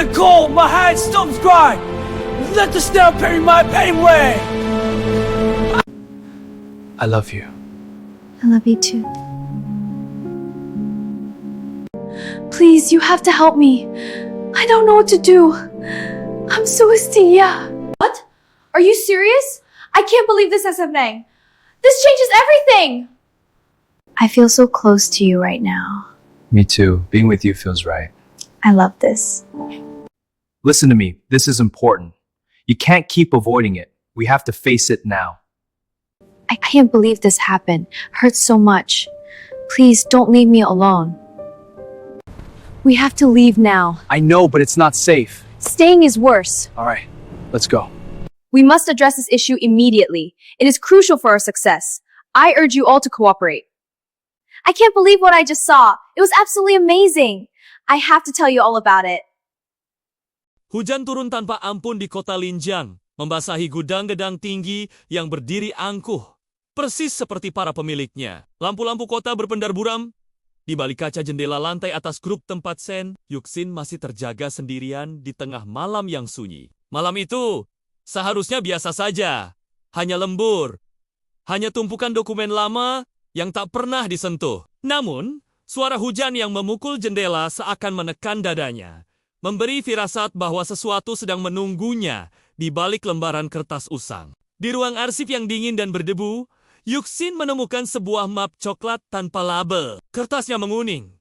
the cold, my heart stops crying. Let the snow bury my pain away. I love you. I love you too. Please, you have to help me. I don't know what to do. I'm so hysteria. What? Are you serious? I can't believe this, SFNA. This changes everything! I feel so close to you right now. Me too. Being with you feels right. I love this. Listen to me. This is important. You can't keep avoiding it. We have to face it now. I can't believe this happened. Hurts so much. Please don't leave me alone. We have to leave now. I know, but it's not safe. Staying is worse. All right, let's go. We must address this issue immediately. It is crucial for our success. I urge you all to cooperate. I can't believe what I just saw. It was absolutely amazing. I have to tell you all about it. Hujan turun tanpa ampun di kota Linjiang, membasahi gudang-gedang tinggi yang berdiri angkuh, persis seperti para pemiliknya. Lampu-lampu kota berpendar buram. Di balik kaca jendela lantai atas grup tempat Sen, Yuxin masih terjaga sendirian di tengah malam yang sunyi. Malam itu seharusnya biasa saja, hanya lembur, hanya tumpukan dokumen lama yang tak pernah disentuh. Namun, suara hujan yang memukul jendela seakan menekan dadanya, memberi firasat bahwa sesuatu sedang menunggunya di balik lembaran kertas usang. Di ruang arsip yang dingin dan berdebu, Yuxin menemukan sebuah map coklat tanpa label. Kertasnya menguning.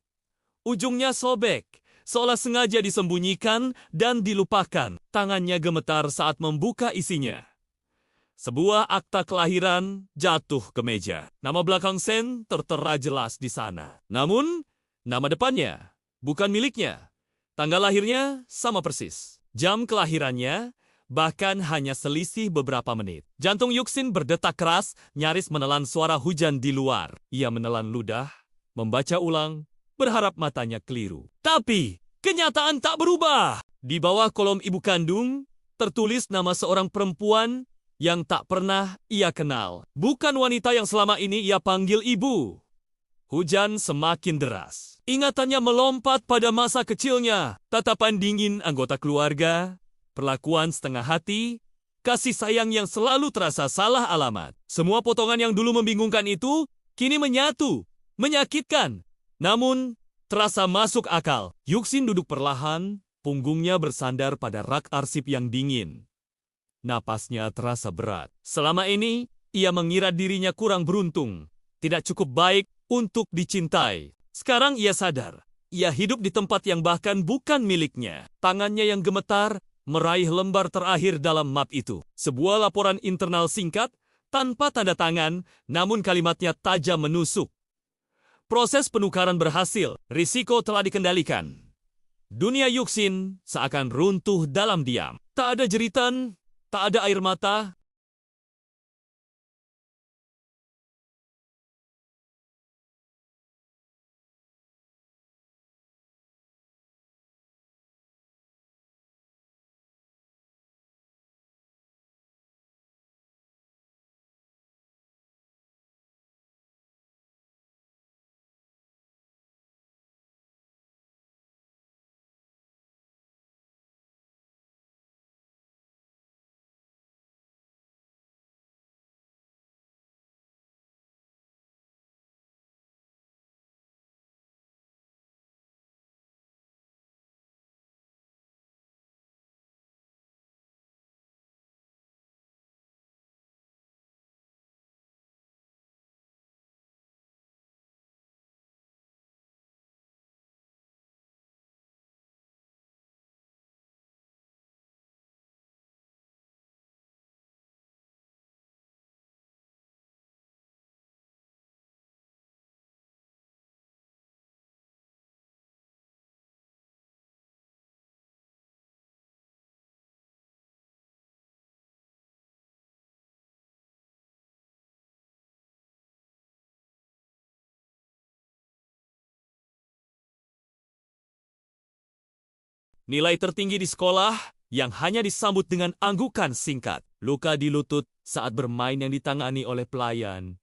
Ujungnya sobek, seolah sengaja disembunyikan dan dilupakan. Tangannya gemetar saat membuka isinya. Sebuah akta kelahiran jatuh ke meja. Nama belakang Sen tertera jelas di sana. Namun, nama depannya bukan miliknya. Tanggal lahirnya sama persis. Jam kelahirannya bahkan hanya selisih beberapa menit. Jantung Yuxin berdetak keras, nyaris menelan suara hujan di luar. Ia menelan ludah, membaca ulang, berharap matanya keliru. Tapi, kenyataan tak berubah. Di bawah kolom ibu kandung, tertulis nama seorang perempuan yang tak pernah ia kenal. Bukan wanita yang selama ini ia panggil ibu. Hujan semakin deras. Ingatannya melompat pada masa kecilnya. Tatapan dingin anggota keluarga, perlakuan setengah hati, kasih sayang yang selalu terasa salah alamat. Semua potongan yang dulu membingungkan itu kini menyatu, menyakitkan. Namun, terasa masuk akal. Yuxin duduk perlahan, punggungnya bersandar pada rak arsip yang dingin. Napasnya terasa berat. Selama ini, ia mengira dirinya kurang beruntung, tidak cukup baik untuk dicintai. Sekarang ia sadar, ia hidup di tempat yang bahkan bukan miliknya. Tangannya yang gemetar meraih lembar terakhir dalam map itu. Sebuah laporan internal singkat, tanpa tanda tangan, namun kalimatnya tajam menusuk. Proses penukaran berhasil, risiko telah dikendalikan. Dunia Yuxin seakan runtuh dalam diam. Tak ada jeritan, tak ada air mata. Nilai tertinggi di sekolah yang hanya disambut dengan anggukan singkat. Luka di lutut saat bermain yang ditangani oleh pelayan,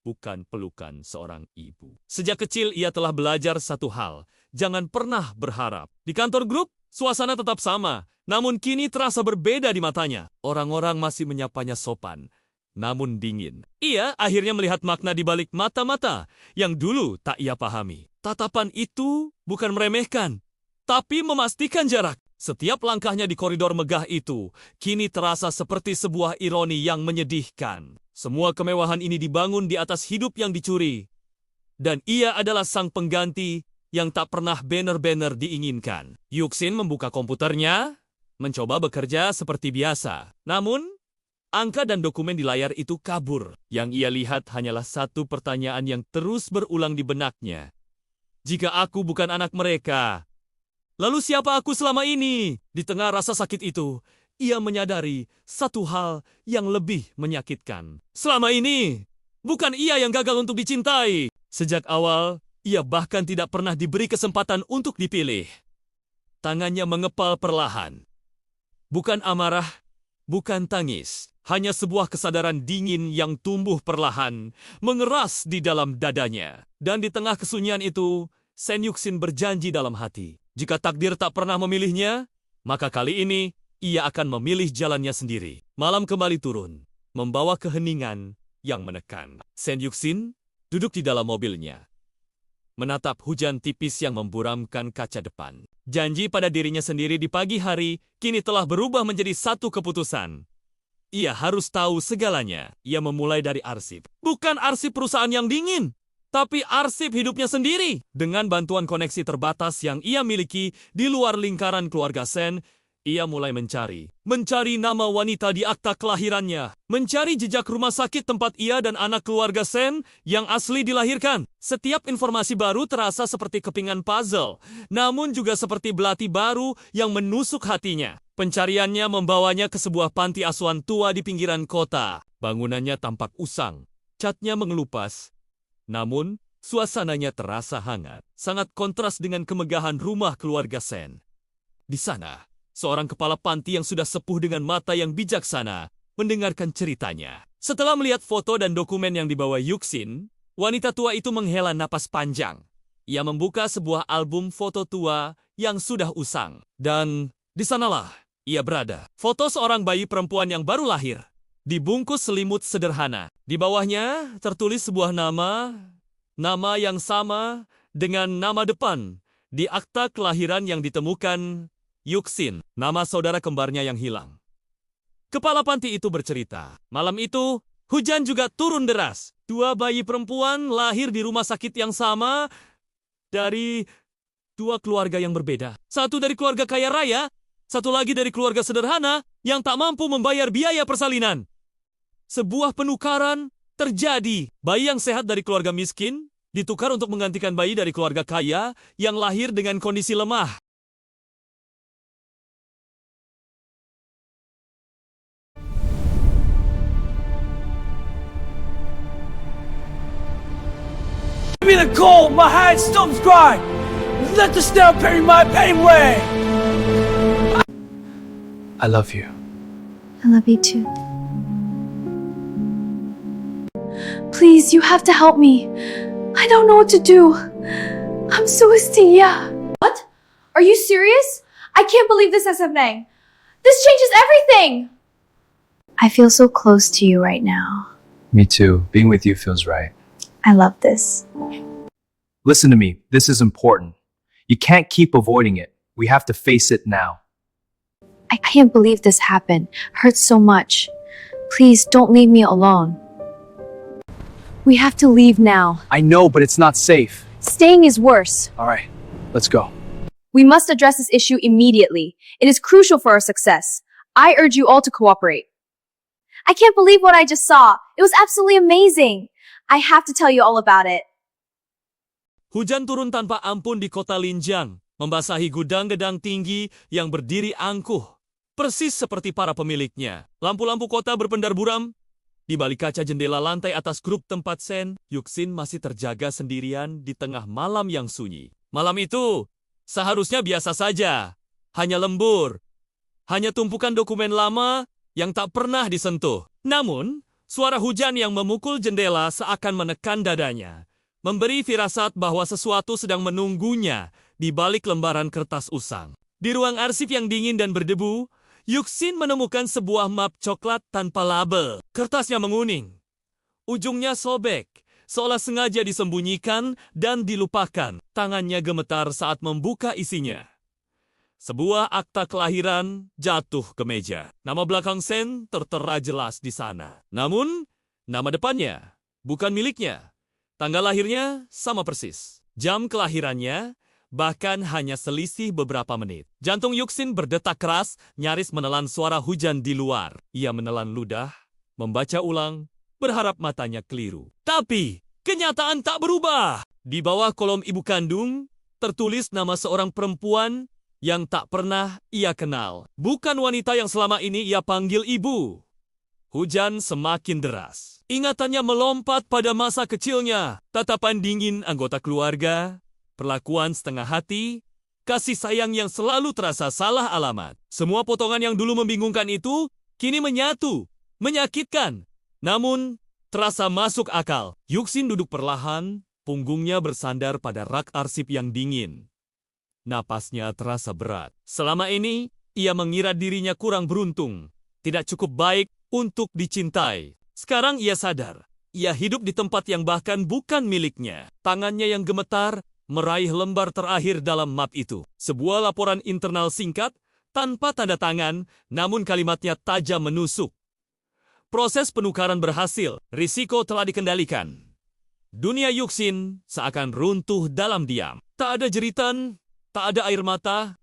bukan pelukan seorang ibu. Sejak kecil ia telah belajar satu hal, jangan pernah berharap. Di kantor grup, Suasana tetap sama, namun kini terasa berbeda di matanya. Orang-orang masih menyapanya sopan, namun dingin. Ia akhirnya melihat makna di balik mata-mata yang dulu tak ia pahami. Tatapan itu bukan meremehkan, tapi memastikan jarak. Setiap langkahnya di koridor megah itu kini terasa seperti sebuah ironi yang menyedihkan. Semua kemewahan ini dibangun di atas hidup yang dicuri. Dan ia adalah sang pengganti yang tak pernah benar-benar diinginkan. Yuxin membuka komputernya, mencoba bekerja seperti biasa. Namun, angka dan dokumen di layar itu kabur. Yang ia lihat hanyalah satu pertanyaan yang terus berulang di benaknya. Jika aku bukan anak mereka, lalu siapa aku selama ini? Di tengah rasa sakit itu, ia menyadari satu hal yang lebih menyakitkan. Selama ini, bukan ia yang gagal untuk dicintai. Sejak awal, ia bahkan tidak pernah diberi kesempatan untuk dipilih. Tangannya mengepal perlahan. Bukan amarah, bukan tangis. Hanya sebuah kesadaran dingin yang tumbuh perlahan, mengeras di dalam dadanya. Dan di tengah kesunyian itu, Sen Yuxin berjanji dalam hati. Jika takdir tak pernah memilihnya, maka kali ini ia akan memilih jalannya sendiri. Malam kembali turun, membawa keheningan yang menekan. Sen Yuxin duduk di dalam mobilnya, menatap hujan tipis yang memburamkan kaca depan. Janji pada dirinya sendiri di pagi hari kini telah berubah menjadi satu keputusan. Ia harus tahu segalanya. Ia memulai dari arsip. Bukan arsip perusahaan yang dingin, tapi arsip hidupnya sendiri. Dengan bantuan koneksi terbatas yang ia miliki di luar lingkaran keluarga Sen, ia mulai mencari nama wanita di akta kelahirannya, mencari jejak rumah sakit tempat ia dan anak keluarga Sen yang asli dilahirkan. Setiap informasi baru terasa seperti kepingan puzzle, namun juga seperti belati baru yang menusuk hatinya. Pencariannya membawanya ke sebuah panti asuhan tua di pinggiran kota. Bangunannya tampak usang, catnya mengelupas, namun suasananya terasa hangat, sangat kontras dengan kemegahan rumah keluarga Sen. Di sana, seorang kepala panti yang sudah sepuh dengan mata yang bijaksana mendengarkan ceritanya. Setelah melihat foto dan dokumen yang dibawa Yuxin, wanita tua itu menghela napas panjang. Ia membuka sebuah album foto tua yang sudah usang. Dan di sanalah ia berada. Foto seorang bayi perempuan yang baru lahir, dibungkus selimut sederhana. Di bawahnya tertulis sebuah nama yang sama dengan nama depan di akta kelahiran yang ditemukan Yuxin, nama saudara kembarnya yang hilang. Kepala panti itu bercerita, malam itu hujan juga turun deras. Dua bayi perempuan lahir di rumah sakit yang sama dari dua keluarga yang berbeda. Satu dari keluarga kaya raya, satu lagi dari keluarga sederhana yang tak mampu membayar biaya persalinan. Sebuah penukaran terjadi. Bayi yang sehat dari keluarga miskin ditukar untuk menggantikan bayi dari keluarga kaya yang lahir dengan kondisi lemah. Give me the cold, my hand stops crying. Let the snow bury my pain away. I love you. I love you too. Please, you have to help me. I don't know what to do. I'm so Astia. What? Are you serious? I can't believe this is happening. This changes everything! I feel so close to you right now. Me too. Being with you feels right. I love this. Listen to me. This is important. You can't keep avoiding it. We have to face it now. I can't believe this happened. Hurts so much. Please don't leave me alone. We have to leave now. I know, but it's not safe. Staying is worse. All right, let's go. We must address this issue immediately. It is crucial for our success. I urge you all to cooperate. I can't believe what I just saw. It was absolutely amazing. I have to tell you all about it. Hujan turun tanpa ampun di kota Linjiang, membasahi gudang-gedang tinggi yang berdiri angkuh, persis seperti para pemiliknya. Lampu-lampu kota berpendar buram. Di balik kaca jendela lantai atas grup tempat Sen, Yuxin masih terjaga sendirian di tengah malam yang sunyi. Malam itu seharusnya biasa saja, hanya lembur, hanya tumpukan dokumen lama yang tak pernah disentuh. Namun, suara hujan yang memukul jendela seakan menekan dadanya, memberi firasat bahwa sesuatu sedang menunggunya di balik lembaran kertas usang. Di ruang arsip yang dingin dan berdebu, Yuxin menemukan sebuah map coklat tanpa label. Kertasnya menguning. Ujungnya sobek, seolah sengaja disembunyikan dan dilupakan. Tangannya gemetar saat membuka isinya. Sebuah akta kelahiran jatuh ke meja. Nama belakang Sen tertera jelas di sana. Namun, nama depannya bukan miliknya. Tanggal lahirnya sama persis. Jam kelahirannya bahkan hanya selisih beberapa menit. Jantung Yuxin berdetak keras, nyaris menelan suara hujan di luar. Ia menelan ludah, membaca ulang, berharap matanya keliru. Tapi, kenyataan tak berubah. Di bawah kolom ibu kandung, tertulis nama seorang perempuan yang tak pernah ia kenal. Bukan wanita yang selama ini ia panggil ibu. Hujan semakin deras. Ingatannya melompat pada masa kecilnya. Tatapan dingin anggota keluarga, perlakuan setengah hati, kasih sayang yang selalu terasa salah alamat. Semua potongan yang dulu membingungkan itu kini menyatu, menyakitkan. Namun, terasa masuk akal. Yuxin duduk perlahan, punggungnya bersandar pada rak arsip yang dingin. Napasnya terasa berat. Selama ini, ia mengira dirinya kurang beruntung, tidak cukup baik untuk dicintai. Sekarang ia sadar, ia hidup di tempat yang bahkan bukan miliknya. Tangannya yang gemetar meraih lembar terakhir dalam map itu. Sebuah laporan internal singkat, tanpa tanda tangan, namun kalimatnya tajam menusuk. Proses penukaran berhasil, risiko telah dikendalikan. Dunia Yuxin seakan runtuh dalam diam. Tak ada jeritan, tak ada air mata.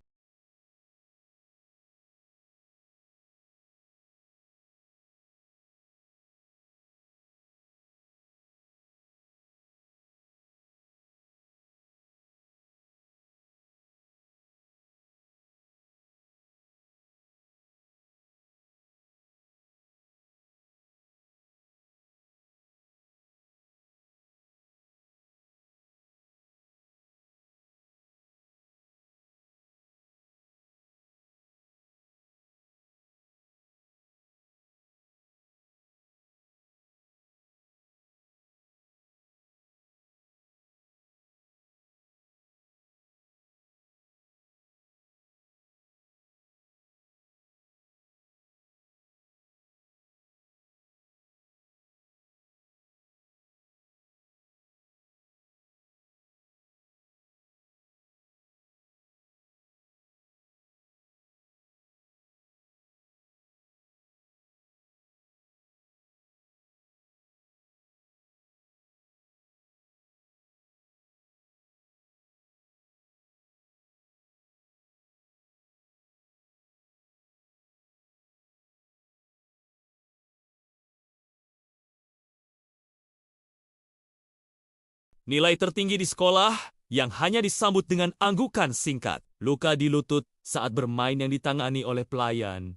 Nilai tertinggi di sekolah yang hanya disambut dengan anggukan singkat. Luka di lutut saat bermain yang ditangani oleh pelayan.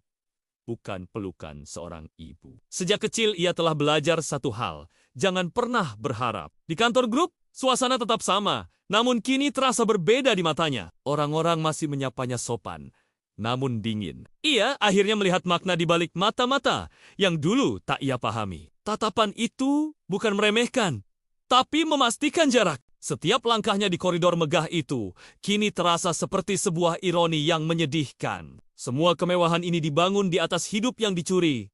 Bukan pelukan seorang ibu. Sejak kecil ia telah belajar satu hal. Jangan pernah berharap. Di kantor grup, suasana tetap sama. Namun kini terasa berbeda di matanya. Orang-orang masih menyapanya sopan, namun dingin. Ia akhirnya melihat makna di balik mata-mata yang dulu tak ia pahami. Tatapan itu bukan meremehkan, tapi memastikan jarak. Setiap langkahnya di koridor megah itu kini terasa seperti sebuah ironi yang menyedihkan. Semua kemewahan ini dibangun di atas hidup yang dicuri.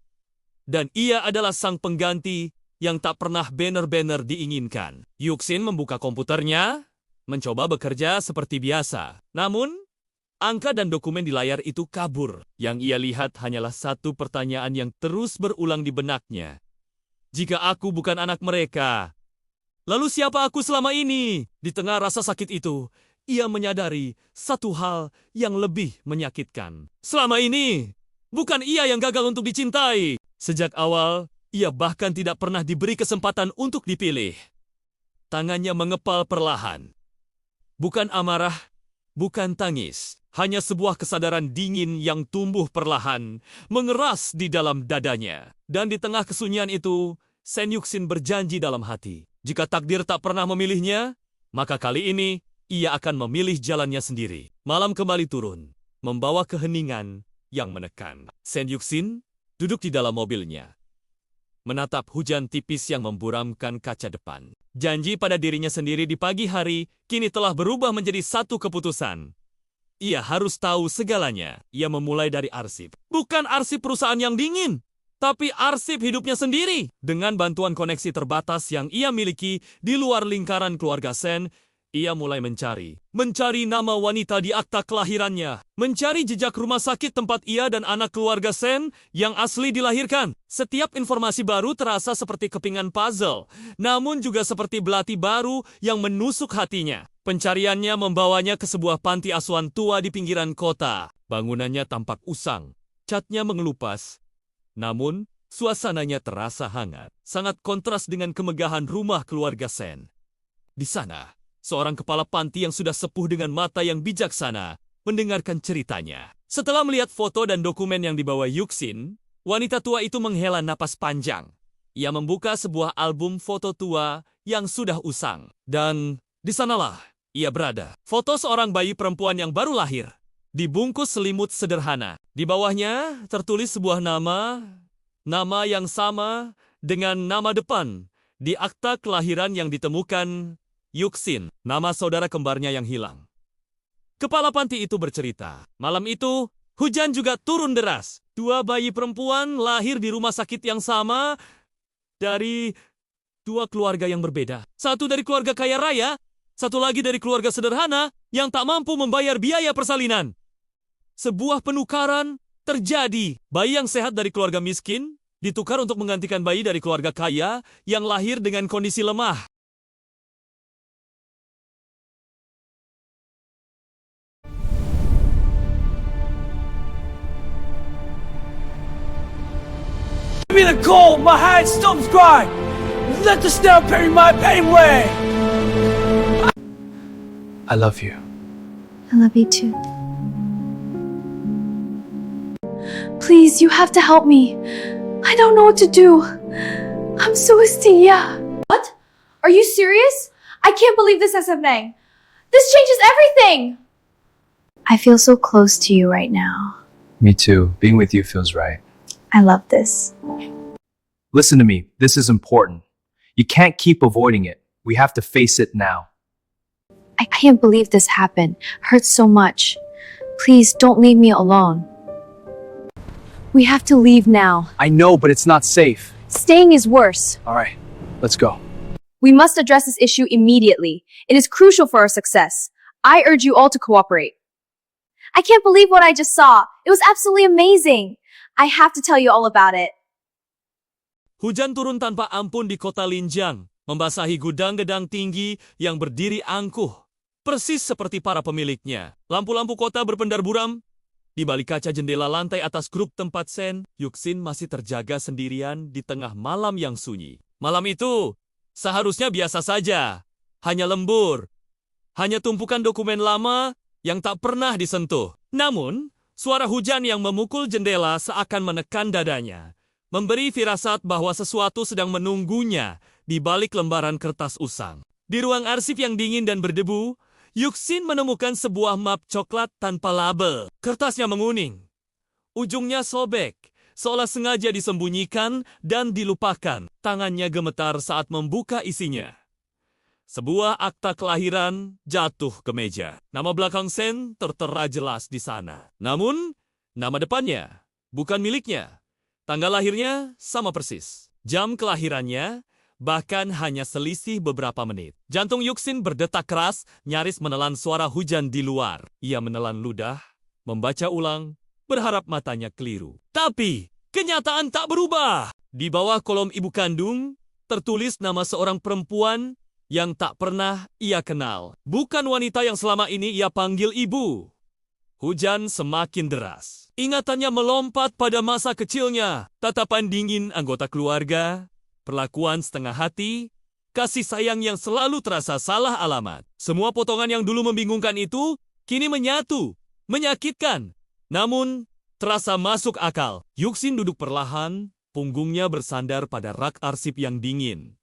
Dan ia adalah sang pengganti yang tak pernah banner-banner diinginkan. Yuxin membuka komputernya, mencoba bekerja seperti biasa. Namun, angka dan dokumen di layar itu kabur. Yang ia lihat hanyalah satu pertanyaan yang terus berulang di benaknya. Jika aku bukan anak mereka, lalu siapa aku selama ini? Di tengah rasa sakit itu, ia menyadari satu hal yang lebih menyakitkan. Selama ini, bukan ia yang gagal untuk dicintai. Sejak awal, ia bahkan tidak pernah diberi kesempatan untuk dipilih. Tangannya mengepal perlahan. Bukan amarah, bukan tangis. Hanya sebuah kesadaran dingin yang tumbuh perlahan, mengeras di dalam dadanya. Dan di tengah kesunyian itu, Sen Yuxin berjanji dalam hati. Jika takdir tak pernah memilihnya, maka kali ini ia akan memilih jalannya sendiri. Malam kembali turun, membawa keheningan yang menekan. Sen Yuxin duduk di dalam mobilnya, menatap hujan tipis yang memburamkan kaca depan. Janji pada dirinya sendiri di pagi hari kini telah berubah menjadi satu keputusan. ia harus tahu segalanya. Ia memulai dari arsip. Bukan arsip perusahaan yang dingin, tapi arsip hidupnya sendiri. Dengan bantuan koneksi terbatas yang ia miliki di luar lingkaran keluarga Sen, ia mulai mencari nama wanita di akta kelahirannya, mencari jejak rumah sakit tempat ia dan anak keluarga Sen yang asli dilahirkan. Setiap informasi baru terasa seperti kepingan puzzle, namun juga seperti belati baru yang menusuk hatinya. Pencariannya membawanya ke sebuah panti asuhan tua di pinggiran kota. Bangunannya tampak usang, catnya mengelupas, namun suasananya terasa hangat, sangat kontras dengan kemegahan rumah keluarga Sen. Di sana, seorang kepala panti yang sudah sepuh dengan mata yang bijaksana mendengarkan ceritanya. Setelah melihat foto dan dokumen yang dibawa Yuxin, wanita tua itu menghela napas panjang. Ia membuka sebuah album foto tua yang sudah usang. Dan di sanalah ia berada. Foto seorang bayi perempuan yang baru lahir, dibungkus selimut sederhana. Di bawahnya tertulis sebuah nama yang sama dengan nama depan di akta kelahiran yang ditemukan Yuxin, nama saudara kembarnya yang hilang. Kepala panti itu bercerita, malam itu hujan juga turun deras. Dua bayi perempuan lahir di rumah sakit yang sama dari dua keluarga yang berbeda. Satu dari keluarga kaya raya, satu lagi dari keluarga sederhana yang tak mampu membayar biaya persalinan. Sebuah penukaran terjadi. Bayi yang sehat dari keluarga miskin ditukar untuk menggantikan bayi dari keluarga kaya yang lahir dengan kondisi lemah. Give me the cold, my hand stumps dry. Let the snow bury my pain away. I love you. I love you too. Please, you have to help me. I don't know what to do. I'm Suastia. What? Are you serious? I can't believe this is happening. This changes everything! I feel so close to you right now. Me too. Being with you feels right. I love this. Listen to me. This is important. You can't keep avoiding it. We have to face it now. I can't believe this happened. Hurts so much. Please don't leave me alone. We have to leave now. I know, but it's not safe. Staying is worse. All right, let's go. We must address this issue immediately. It is crucial for our success. I urge you all to cooperate. I can't believe what I just saw. It was absolutely amazing. I have to tell you all about it. Hujan turun tanpa ampun di kota Linjiang, membasahi gudang-gedang tinggi yang berdiri angkuh. Persis seperti para pemiliknya. Lampu-lampu kota berpendar buram. Di balik kaca jendela lantai atas grup tempat Sen, Yuxin masih terjaga sendirian di tengah malam yang sunyi. Malam itu seharusnya biasa saja. Hanya lembur. Hanya tumpukan dokumen lama yang tak pernah disentuh. Namun, suara hujan yang memukul jendela seakan menekan dadanya, memberi firasat bahwa sesuatu sedang menunggunya di balik lembaran kertas usang. Di ruang arsip yang dingin dan berdebu, Yuxin menemukan sebuah map coklat tanpa label. Kertasnya menguning. Ujungnya sobek, seolah sengaja disembunyikan dan dilupakan. Tangannya gemetar saat membuka isinya. Sebuah akta kelahiran jatuh ke meja. Nama belakang Sen tertera jelas di sana. Namun, nama depannya bukan miliknya. Tanggal lahirnya sama persis. Jam kelahirannya bahkan hanya selisih beberapa menit. Jantung Yuxin berdetak keras, nyaris menelan suara hujan di luar. Ia menelan ludah, membaca ulang, berharap matanya keliru. Tapi, kenyataan tak berubah. Di bawah kolom ibu kandung, tertulis nama seorang perempuan yang tak pernah ia kenal. Bukan wanita yang selama ini ia panggil ibu. Hujan semakin deras. Ingatannya melompat pada masa kecilnya. Tatapan dingin anggota keluarga, perlakuan setengah hati, kasih sayang yang selalu terasa salah alamat. Semua potongan yang dulu membingungkan itu kini menyatu, menyakitkan. Namun, terasa masuk akal. Yuxin duduk perlahan, punggungnya bersandar pada rak arsip yang dingin.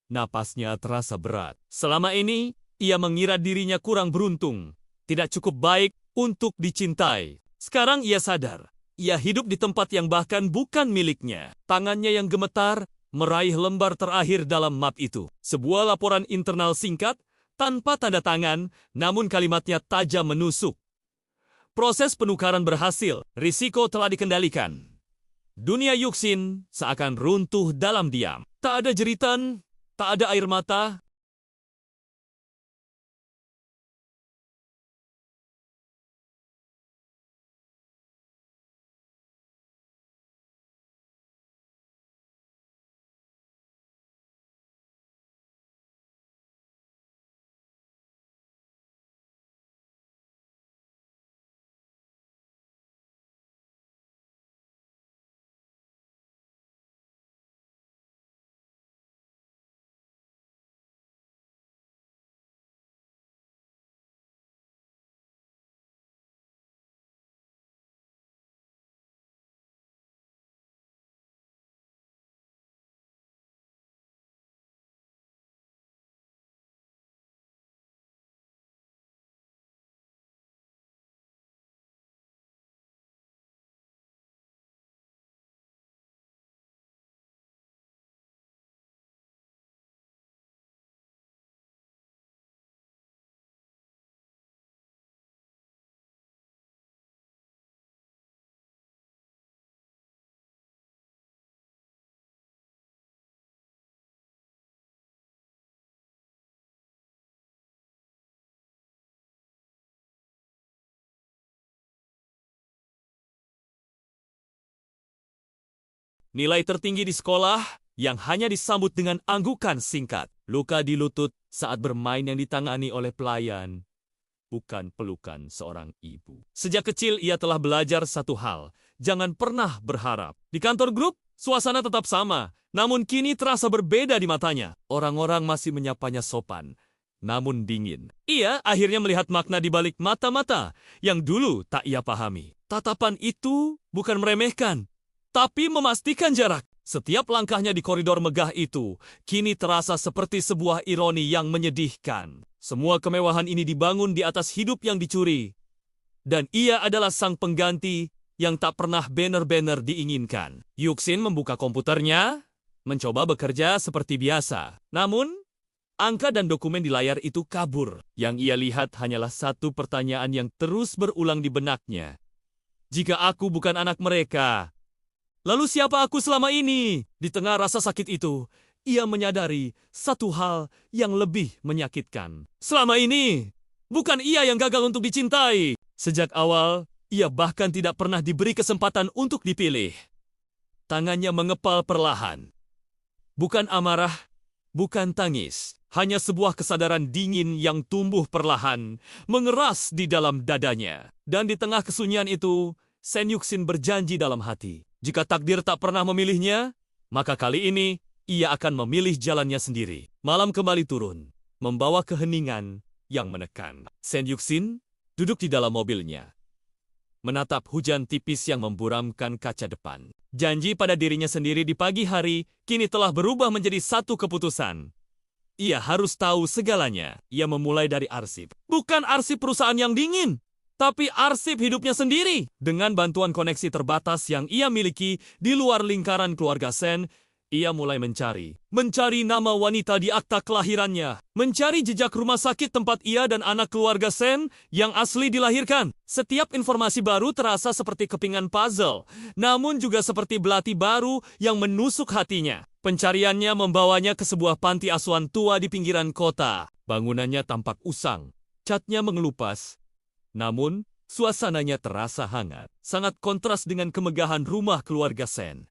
Napasnya terasa berat. Selama ini, ia mengira dirinya kurang beruntung, tidak cukup baik untuk dicintai. Sekarang ia sadar, ia hidup di tempat yang bahkan bukan miliknya. Tangannya yang gemetar meraih lembar terakhir dalam map itu. Sebuah laporan internal singkat, tanpa tanda tangan, namun kalimatnya tajam menusuk. Proses penukaran berhasil, risiko telah dikendalikan. Dunia Yuxin seakan runtuh dalam diam. Tak ada jeritan, tak ada air mata. Nilai tertinggi di sekolah yang hanya disambut dengan anggukan singkat. Luka di lutut saat bermain yang ditangani oleh pelayan. Bukan pelukan seorang ibu. Sejak kecil ia telah belajar satu hal. Jangan pernah berharap. Di kantor grup, suasana tetap sama. Namun kini terasa berbeda di matanya. Orang-orang masih menyapanya sopan, namun dingin. Ia akhirnya melihat makna di balik mata-mata yang dulu tak ia pahami. Tatapan itu bukan meremehkan, tapi memastikan jarak. Setiap langkahnya di koridor megah itu kini terasa seperti sebuah ironi yang menyedihkan. Semua kemewahan ini dibangun di atas hidup yang dicuri. Dan ia adalah sang pengganti yang tak pernah banner-banner diinginkan. Yuxin membuka komputernya, mencoba bekerja seperti biasa. Namun, angka dan dokumen di layar itu kabur. Yang ia lihat hanyalah satu pertanyaan yang terus berulang di benaknya. Jika aku bukan anak mereka, lalu siapa aku selama ini? Di tengah rasa sakit itu, ia menyadari satu hal yang lebih menyakitkan. Selama ini, bukan ia yang gagal untuk dicintai. Sejak awal, ia bahkan tidak pernah diberi kesempatan untuk dipilih. Tangannya mengepal perlahan. Bukan amarah, bukan tangis. Hanya sebuah kesadaran dingin yang tumbuh perlahan, mengeras di dalam dadanya. Dan di tengah kesunyian itu, Sen Yuxin berjanji dalam hati. Jika takdir tak pernah memilihnya, maka kali ini ia akan memilih jalannya sendiri. Malam kembali turun, membawa keheningan yang menekan. Sen Yuxin duduk di dalam mobilnya, menatap hujan tipis yang memburamkan kaca depan. Janji pada dirinya sendiri di pagi hari kini telah berubah menjadi satu keputusan. Ia harus tahu segalanya. Ia memulai dari arsip. Bukan arsip perusahaan yang dingin, tapi arsip hidupnya sendiri. Dengan bantuan koneksi terbatas yang ia miliki di luar lingkaran keluarga Sen, ia mulai mencari nama wanita di akta kelahirannya, mencari jejak rumah sakit tempat ia dan anak keluarga Sen yang asli dilahirkan. Setiap informasi baru terasa seperti kepingan puzzle, namun juga seperti belati baru yang menusuk hatinya. Pencariannya membawanya ke sebuah panti asuhan tua di pinggiran kota. Bangunannya tampak usang, catnya mengelupas, namun suasananya terasa hangat, sangat kontras dengan kemegahan rumah keluarga Sen.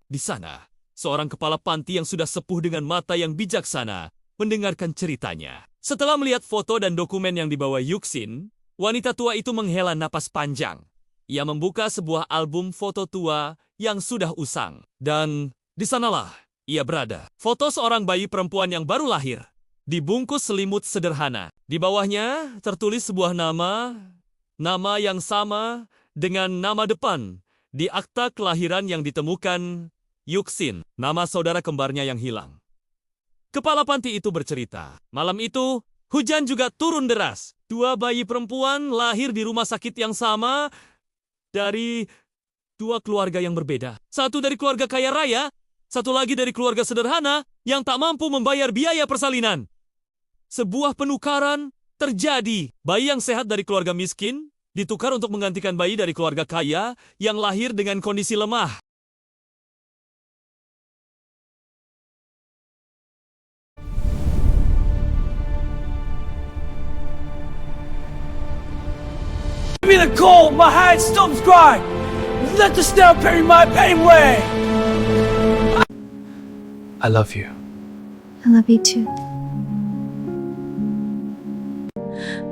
Di sana, seorang kepala panti yang sudah sepuh dengan mata yang bijaksana mendengarkan ceritanya. Setelah melihat foto dan dokumen yang dibawa Yuxin, wanita tua itu menghela napas panjang. Ia membuka sebuah album foto tua yang sudah usang. Dan di sanalah ia berada. Foto seorang bayi perempuan yang baru lahir, dibungkus selimut sederhana. Di bawahnya tertulis sebuah nama yang sama dengan nama depan di akta kelahiran yang ditemukan Yuxin, nama saudara kembarnya yang hilang. Kepala panti itu bercerita, malam itu hujan juga turun deras. Dua bayi perempuan lahir di rumah sakit yang sama dari dua keluarga yang berbeda. Satu dari keluarga kaya raya, satu lagi dari keluarga sederhana yang tak mampu membayar biaya persalinan. Sebuah penukaran terjadi. Bayi yang sehat dari keluarga miskin ditukar untuk menggantikan bayi dari keluarga kaya yang lahir dengan kondisi lemah. Give me the cold, my hand stops crying. Let the snow bury my pain away. I love you. I love you too.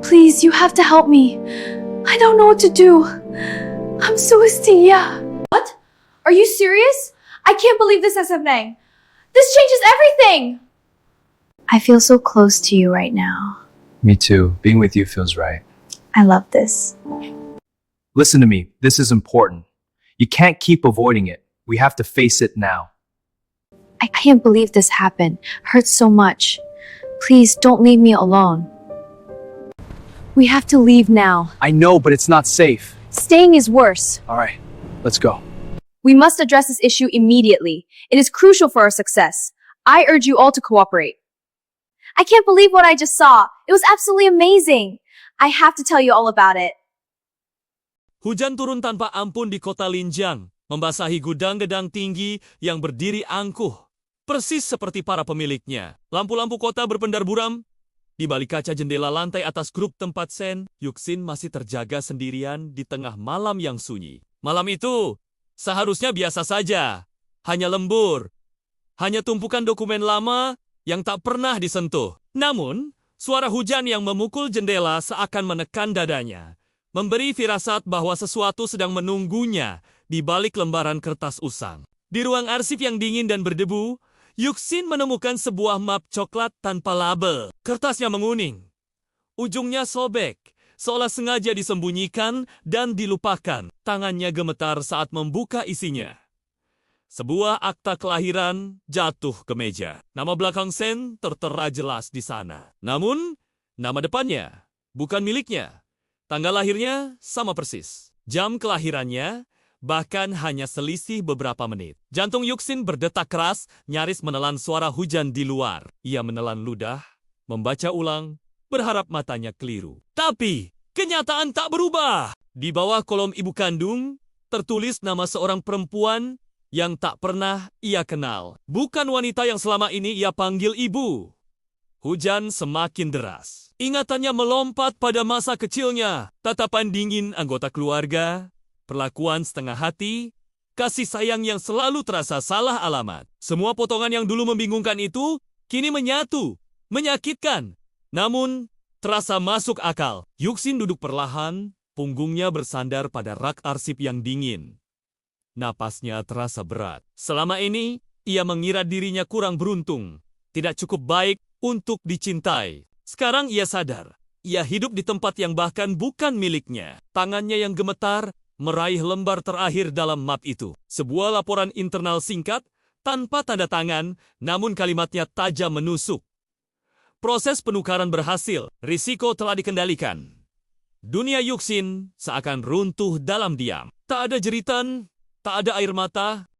Please, you have to help me. I don't know what to do. I'm Suistia. What? Are you serious? I can't believe this is happening. This changes everything! I feel so close to you right now. Me too. Being with you feels right. I love this. Listen to me. This is important. You can't keep avoiding it. We have to face it now. I can't believe this happened. Hurts so much. Please don't leave me alone. We have to leave now. I know, but it's not safe. Staying is worse. All right, let's go. We must address this issue immediately. It is crucial for our success. I urge you all to cooperate. I can't believe what I just saw. It was absolutely amazing. I have to tell you all about it. Hujan turun tanpa ampun di kota Linjiang, membasahi gudang-gedang tinggi yang berdiri angkuh. Persis seperti para pemiliknya. Lampu-lampu kota berpendar buram. Di balik kaca jendela lantai atas grup tempat Sen, Yuxin masih terjaga sendirian di tengah malam yang sunyi. Malam itu seharusnya biasa saja. Hanya lembur. Hanya tumpukan dokumen lama yang tak pernah disentuh. Namun, suara hujan yang memukul jendela seakan menekan dadanya. Memberi firasat bahwa sesuatu sedang menunggunya di balik lembaran kertas usang. Di ruang arsip yang dingin dan berdebu, Yuxin menemukan sebuah map coklat tanpa label. Kertasnya menguning. Ujungnya sobek, seolah sengaja disembunyikan dan dilupakan. Tangannya gemetar saat membuka isinya. Sebuah akta kelahiran jatuh ke meja. Nama belakang Sen tertera jelas di sana. Namun, nama depannya bukan miliknya. Tanggal lahirnya sama persis. Jam kelahirannya bahkan hanya selisih beberapa menit. Jantung Yuxin berdetak keras, nyaris menelan suara hujan di luar. Ia menelan ludah, membaca ulang, berharap matanya keliru. Tapi, kenyataan tak berubah. Di bawah kolom ibu kandung, tertulis nama seorang perempuan yang tak pernah ia kenal. Bukan wanita yang selama ini ia panggil ibu. Hujan semakin deras. Ingatannya melompat pada masa kecilnya. Tatapan dingin anggota keluarga, perlakuan setengah hati, kasih sayang yang selalu terasa salah alamat. Semua potongan yang dulu membingungkan itu kini menyatu, menyakitkan. Namun, terasa masuk akal. Yuxin duduk perlahan, punggungnya bersandar pada rak arsip yang dingin. Napasnya terasa berat. Selama ini, ia mengira dirinya kurang beruntung, tidak cukup baik untuk dicintai. Sekarang ia sadar, ia hidup di tempat yang bahkan bukan miliknya. Tangannya yang gemetar meraih lembar terakhir dalam map itu. Sebuah laporan internal singkat, tanpa tanda tangan, namun kalimatnya tajam menusuk. Proses penukaran berhasil, risiko telah dikendalikan. Dunia Yuxin seakan runtuh dalam diam. Tak ada jeritan, tak ada air mata,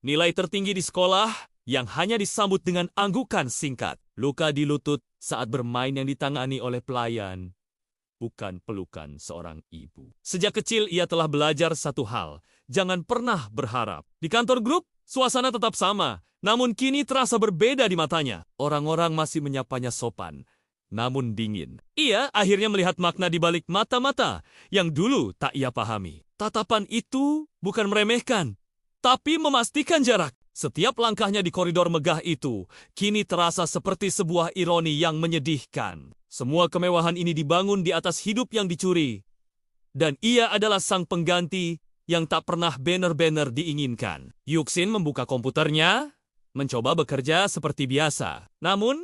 Nilai tertinggi di sekolah yang hanya disambut dengan anggukan singkat. Luka di lutut saat bermain yang ditangani oleh pelayan. Bukan pelukan seorang ibu. Sejak kecil ia telah belajar satu hal. Jangan pernah berharap. Di kantor grup, suasana tetap sama. Namun kini terasa berbeda di matanya. Orang-orang masih menyapanya sopan, namun dingin. Ia akhirnya melihat makna di balik mata-mata yang dulu tak ia pahami. Tatapan itu bukan meremehkan, tapi memastikan jarak. Setiap langkahnya di koridor megah itu kini terasa seperti sebuah ironi yang menyedihkan. Semua kemewahan ini dibangun di atas hidup yang dicuri. Dan ia adalah sang pengganti yang tak pernah banner-banner diinginkan. Yuxin membuka komputernya, mencoba bekerja seperti biasa. Namun,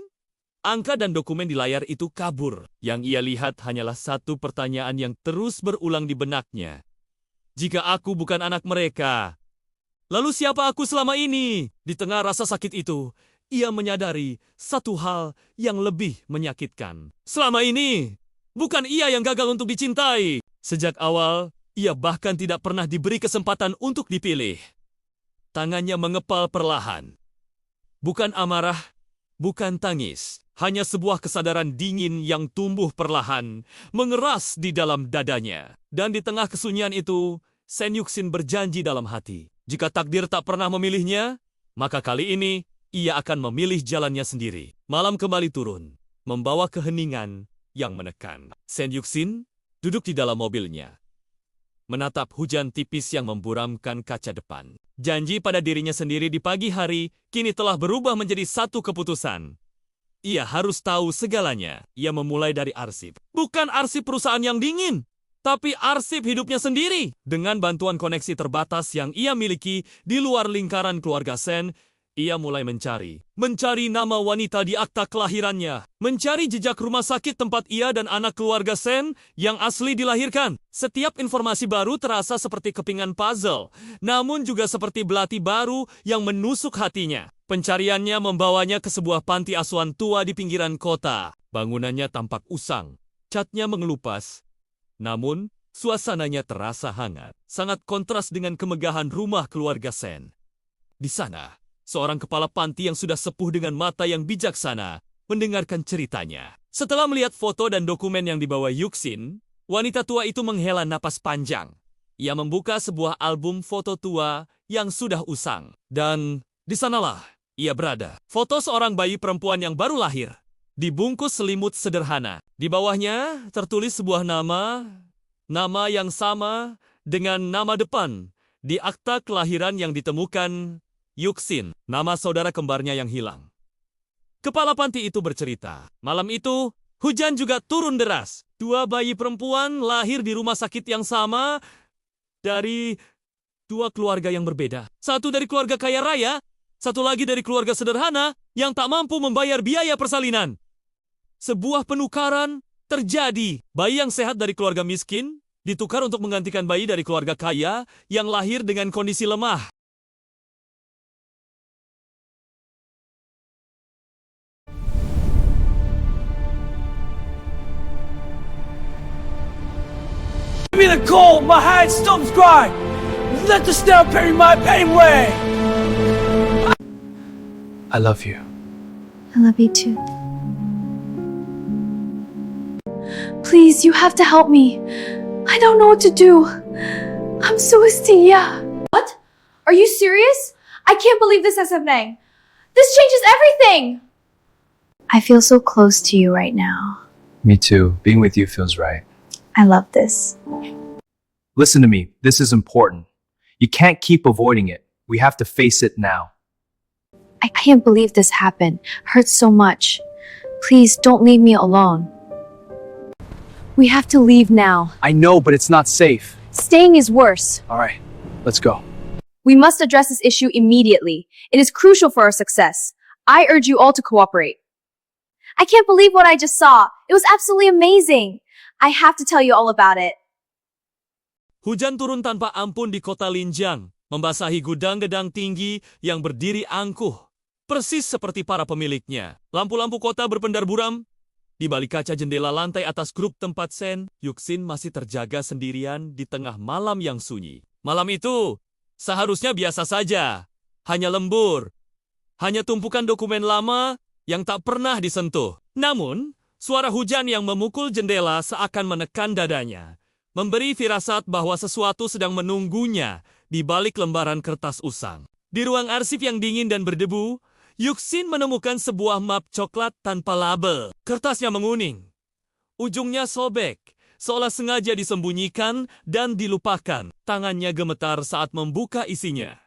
angka dan dokumen di layar itu kabur. Yang ia lihat hanyalah satu pertanyaan yang terus berulang di benaknya. Jika aku bukan anak mereka, lalu siapa aku selama ini? Di tengah rasa sakit itu, ia menyadari satu hal yang lebih menyakitkan. Selama ini, bukan ia yang gagal untuk dicintai. Sejak awal, ia bahkan tidak pernah diberi kesempatan untuk dipilih. Tangannya mengepal perlahan. Bukan amarah, bukan tangis. Hanya sebuah kesadaran dingin yang tumbuh perlahan, mengeras di dalam dadanya. Dan di tengah kesunyian itu, Sen Yuxin berjanji dalam hati. Jika takdir tak pernah memilihnya, maka kali ini ia akan memilih jalannya sendiri. Malam kembali turun, membawa keheningan yang menekan. Sen Yuxin duduk di dalam mobilnya, menatap hujan tipis yang memburamkan kaca depan. Janji pada dirinya sendiri di pagi hari kini telah berubah menjadi satu keputusan. Ia harus tahu segalanya. Ia memulai dari arsip. Bukan arsip perusahaan yang dingin, tapi arsip hidupnya sendiri. Dengan bantuan koneksi terbatas yang ia miliki di luar lingkaran keluarga Sen, ia mulai mencari nama wanita di akta kelahirannya, mencari jejak rumah sakit tempat ia dan anak keluarga Sen yang asli dilahirkan. Setiap informasi baru terasa seperti kepingan puzzle, namun juga seperti belati baru yang menusuk hatinya. Pencariannya membawanya ke sebuah panti asuhan tua di pinggiran kota. Bangunannya tampak usang, catnya mengelupas, namun suasananya terasa hangat, sangat kontras dengan kemegahan rumah keluarga Sen. Di sana, seorang kepala panti yang sudah sepuh dengan mata yang bijaksana mendengarkan ceritanya. Setelah melihat foto dan dokumen yang dibawa Yuxin, wanita tua itu menghela napas panjang. Ia membuka sebuah album foto tua yang sudah usang. Dan di sanalah ia berada. Foto seorang bayi perempuan yang baru lahir, dibungkus selimut sederhana. Di bawahnya tertulis sebuah nama yang sama dengan nama depan di akta kelahiran yang ditemukan Yuxin, nama saudara kembarnya yang hilang. Kepala panti itu bercerita, malam itu hujan juga turun deras. Dua bayi perempuan lahir di rumah sakit yang sama dari dua keluarga yang berbeda. Satu dari keluarga kaya raya, satu lagi dari keluarga sederhana yang tak mampu membayar biaya persalinan. Sebuah penukaran terjadi. Bayi yang sehat dari keluarga miskin ditukar untuk menggantikan bayi dari keluarga kaya yang lahir dengan kondisi lemah. Give me the cold, my hand stops crying. Let the snow bury my pain away. I love you. I love you too. Please, you have to help me. I don't know what to do. I'm Suastia. What? Are you serious? I can't believe this is happening. This changes everything! I feel so close to you right now. Me too. Being with you feels right. I love this. Listen to me. This is important. You can't keep avoiding it. We have to face it now. I can't believe this happened. Hurts so much. Please don't leave me alone. We have to leave now. I know, but it's not safe. Staying is worse. All right, let's go. We must address this issue immediately. It is crucial for our success. I urge you all to cooperate. I can't believe what I just saw. It was absolutely amazing. I have to tell you all about it. Hujan turun tanpa ampun di kota Linjiang, membasahi gudang-gedang tinggi yang berdiri angkuh, persis seperti para pemiliknya. Lampu-lampu kota berpendar buram. Di balik kaca jendela lantai atas grup tempat Sen, Yuxin masih terjaga sendirian di tengah malam yang sunyi. Malam itu seharusnya biasa saja. hanya lembur. Hanya tumpukan dokumen lama yang tak pernah disentuh. Namun, suara hujan yang memukul jendela seakan menekan dadanya, memberi firasat bahwa sesuatu sedang menunggunya di balik lembaran kertas usang. Di ruang arsip yang dingin dan berdebu, Yuxin menemukan sebuah map coklat tanpa label. Kertasnya menguning. Ujungnya sobek, seolah sengaja disembunyikan dan dilupakan. Tangannya gemetar saat membuka isinya.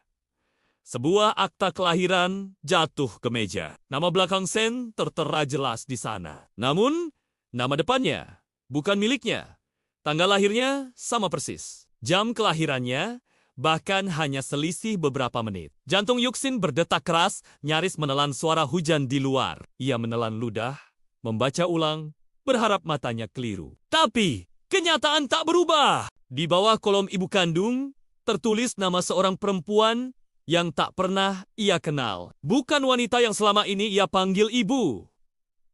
Sebuah akta kelahiran jatuh ke meja. Nama belakang Sen tertera jelas di sana. Namun, nama depannya bukan miliknya. Tanggal lahirnya sama persis. Jam kelahirannya bahkan hanya selisih beberapa menit. Jantung Yuxin berdetak keras, nyaris menelan suara hujan di luar. Ia menelan ludah, membaca ulang, berharap matanya keliru. Tapi, kenyataan tak berubah. Di bawah kolom ibu kandung, tertulis nama seorang perempuan yang tak pernah ia kenal. Bukan wanita yang selama ini ia panggil ibu.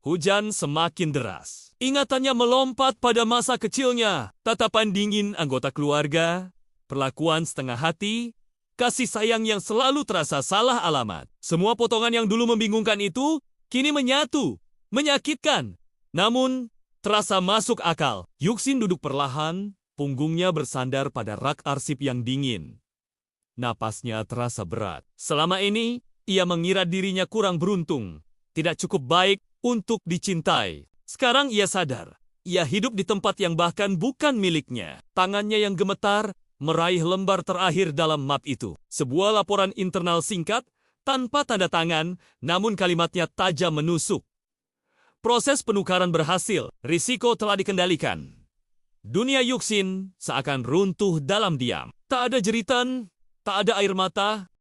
Hujan semakin deras. Ingatannya melompat pada masa kecilnya. Tatapan dingin anggota keluarga, perlakuan setengah hati, kasih sayang yang selalu terasa salah alamat. Semua potongan yang dulu membingungkan itu, kini menyatu, menyakitkan. Namun, terasa masuk akal. Yuxin duduk perlahan, punggungnya bersandar pada rak arsip yang dingin. Napasnya terasa berat. Selama ini, ia mengira dirinya kurang beruntung, tidak cukup baik untuk dicintai. Sekarang ia sadar, ia hidup di tempat yang bahkan bukan miliknya. Tangannya yang gemetar meraih lembar terakhir dalam map itu. Sebuah laporan internal singkat, tanpa tanda tangan, namun kalimatnya tajam menusuk. Proses penukaran berhasil, risiko telah dikendalikan. Dunia Yuxin seakan runtuh dalam diam. Tak ada jeritan, tak ada air mata.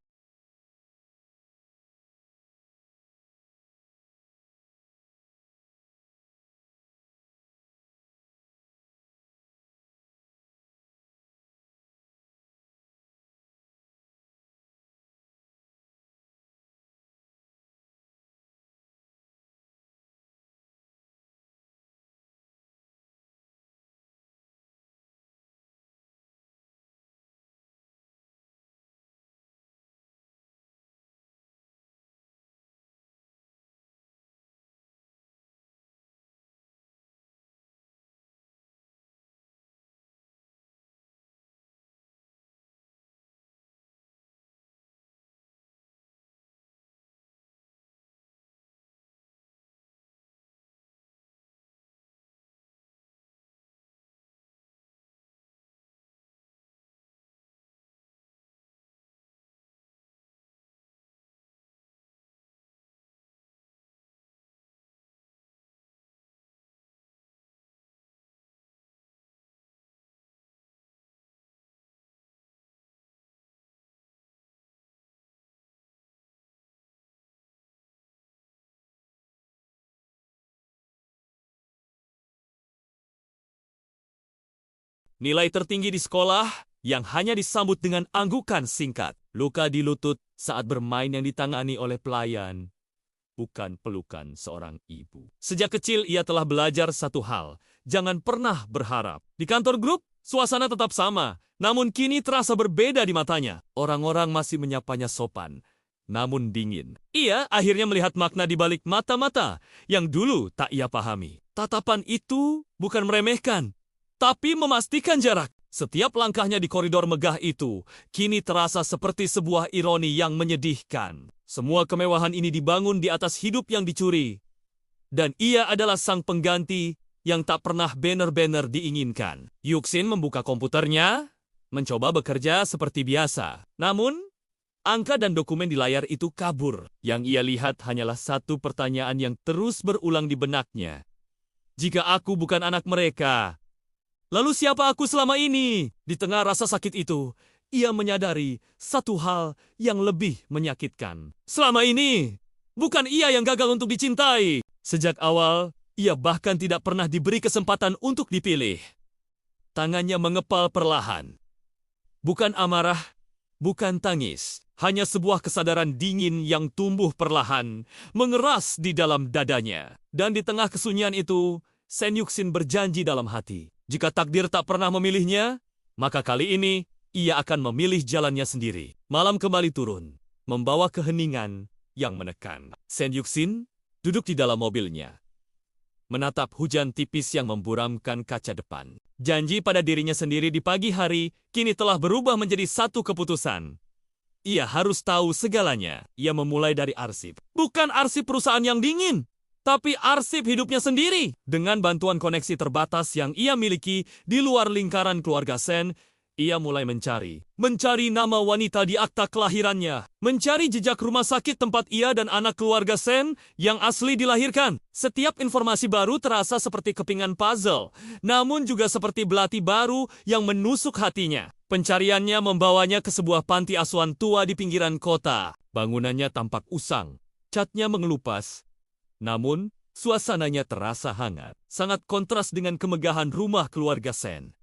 Nilai tertinggi di sekolah yang hanya disambut dengan anggukan singkat. Luka di lutut saat bermain yang ditangani oleh pelayan. Bukan pelukan seorang ibu. Sejak kecil ia telah belajar satu hal. Jangan pernah berharap. Di kantor grup, suasana tetap sama. Namun kini terasa berbeda di matanya. Orang-orang masih menyapanya sopan, namun dingin. Ia akhirnya melihat makna di balik mata-mata yang dulu tak ia pahami. Tatapan itu bukan meremehkan, tapi memastikan jarak. Setiap langkahnya di koridor megah itu kini terasa seperti sebuah ironi yang menyedihkan. Semua kemewahan ini dibangun di atas hidup yang dicuri. Dan ia adalah sang pengganti yang tak pernah banner-banner diinginkan. Yuxin membuka komputernya, mencoba bekerja seperti biasa. Namun, angka dan dokumen di layar itu kabur. Yang ia lihat hanyalah satu pertanyaan yang terus berulang di benaknya. Jika aku bukan anak mereka, lalu siapa aku selama ini? Di tengah rasa sakit itu, ia menyadari satu hal yang lebih menyakitkan. Selama ini, bukan ia yang gagal untuk dicintai. Sejak awal, ia bahkan tidak pernah diberi kesempatan untuk dipilih. Tangannya mengepal perlahan. Bukan amarah, bukan tangis. Hanya sebuah kesadaran dingin yang tumbuh perlahan, mengeras di dalam dadanya. Dan di tengah kesunyian itu, Sen Yuxin berjanji dalam hati. Jika takdir tak pernah memilihnya, maka kali ini ia akan memilih jalannya sendiri. Malam kembali turun. membawa keheningan yang menekan. Sen Yuxin duduk di dalam mobilnya, menatap hujan tipis yang memburamkan kaca depan. Janji pada dirinya sendiri di pagi hari kini telah berubah menjadi satu keputusan. Ia harus tahu segalanya. Ia memulai dari arsip. Bukan arsip perusahaan yang dingin, tapi arsip hidupnya sendiri. Dengan bantuan koneksi terbatas yang ia miliki di luar lingkaran keluarga Sen, ia mulai mencari nama wanita di akta kelahirannya, mencari jejak rumah sakit tempat ia dan anak keluarga Sen yang asli dilahirkan. Setiap informasi baru terasa seperti kepingan puzzle, namun juga seperti belati baru yang menusuk hatinya. Pencariannya membawanya ke sebuah panti asuhan tua di pinggiran kota. Bangunannya tampak usang, catnya mengelupas, namun suasananya terasa hangat, sangat kontras dengan kemegahan rumah keluarga Sen.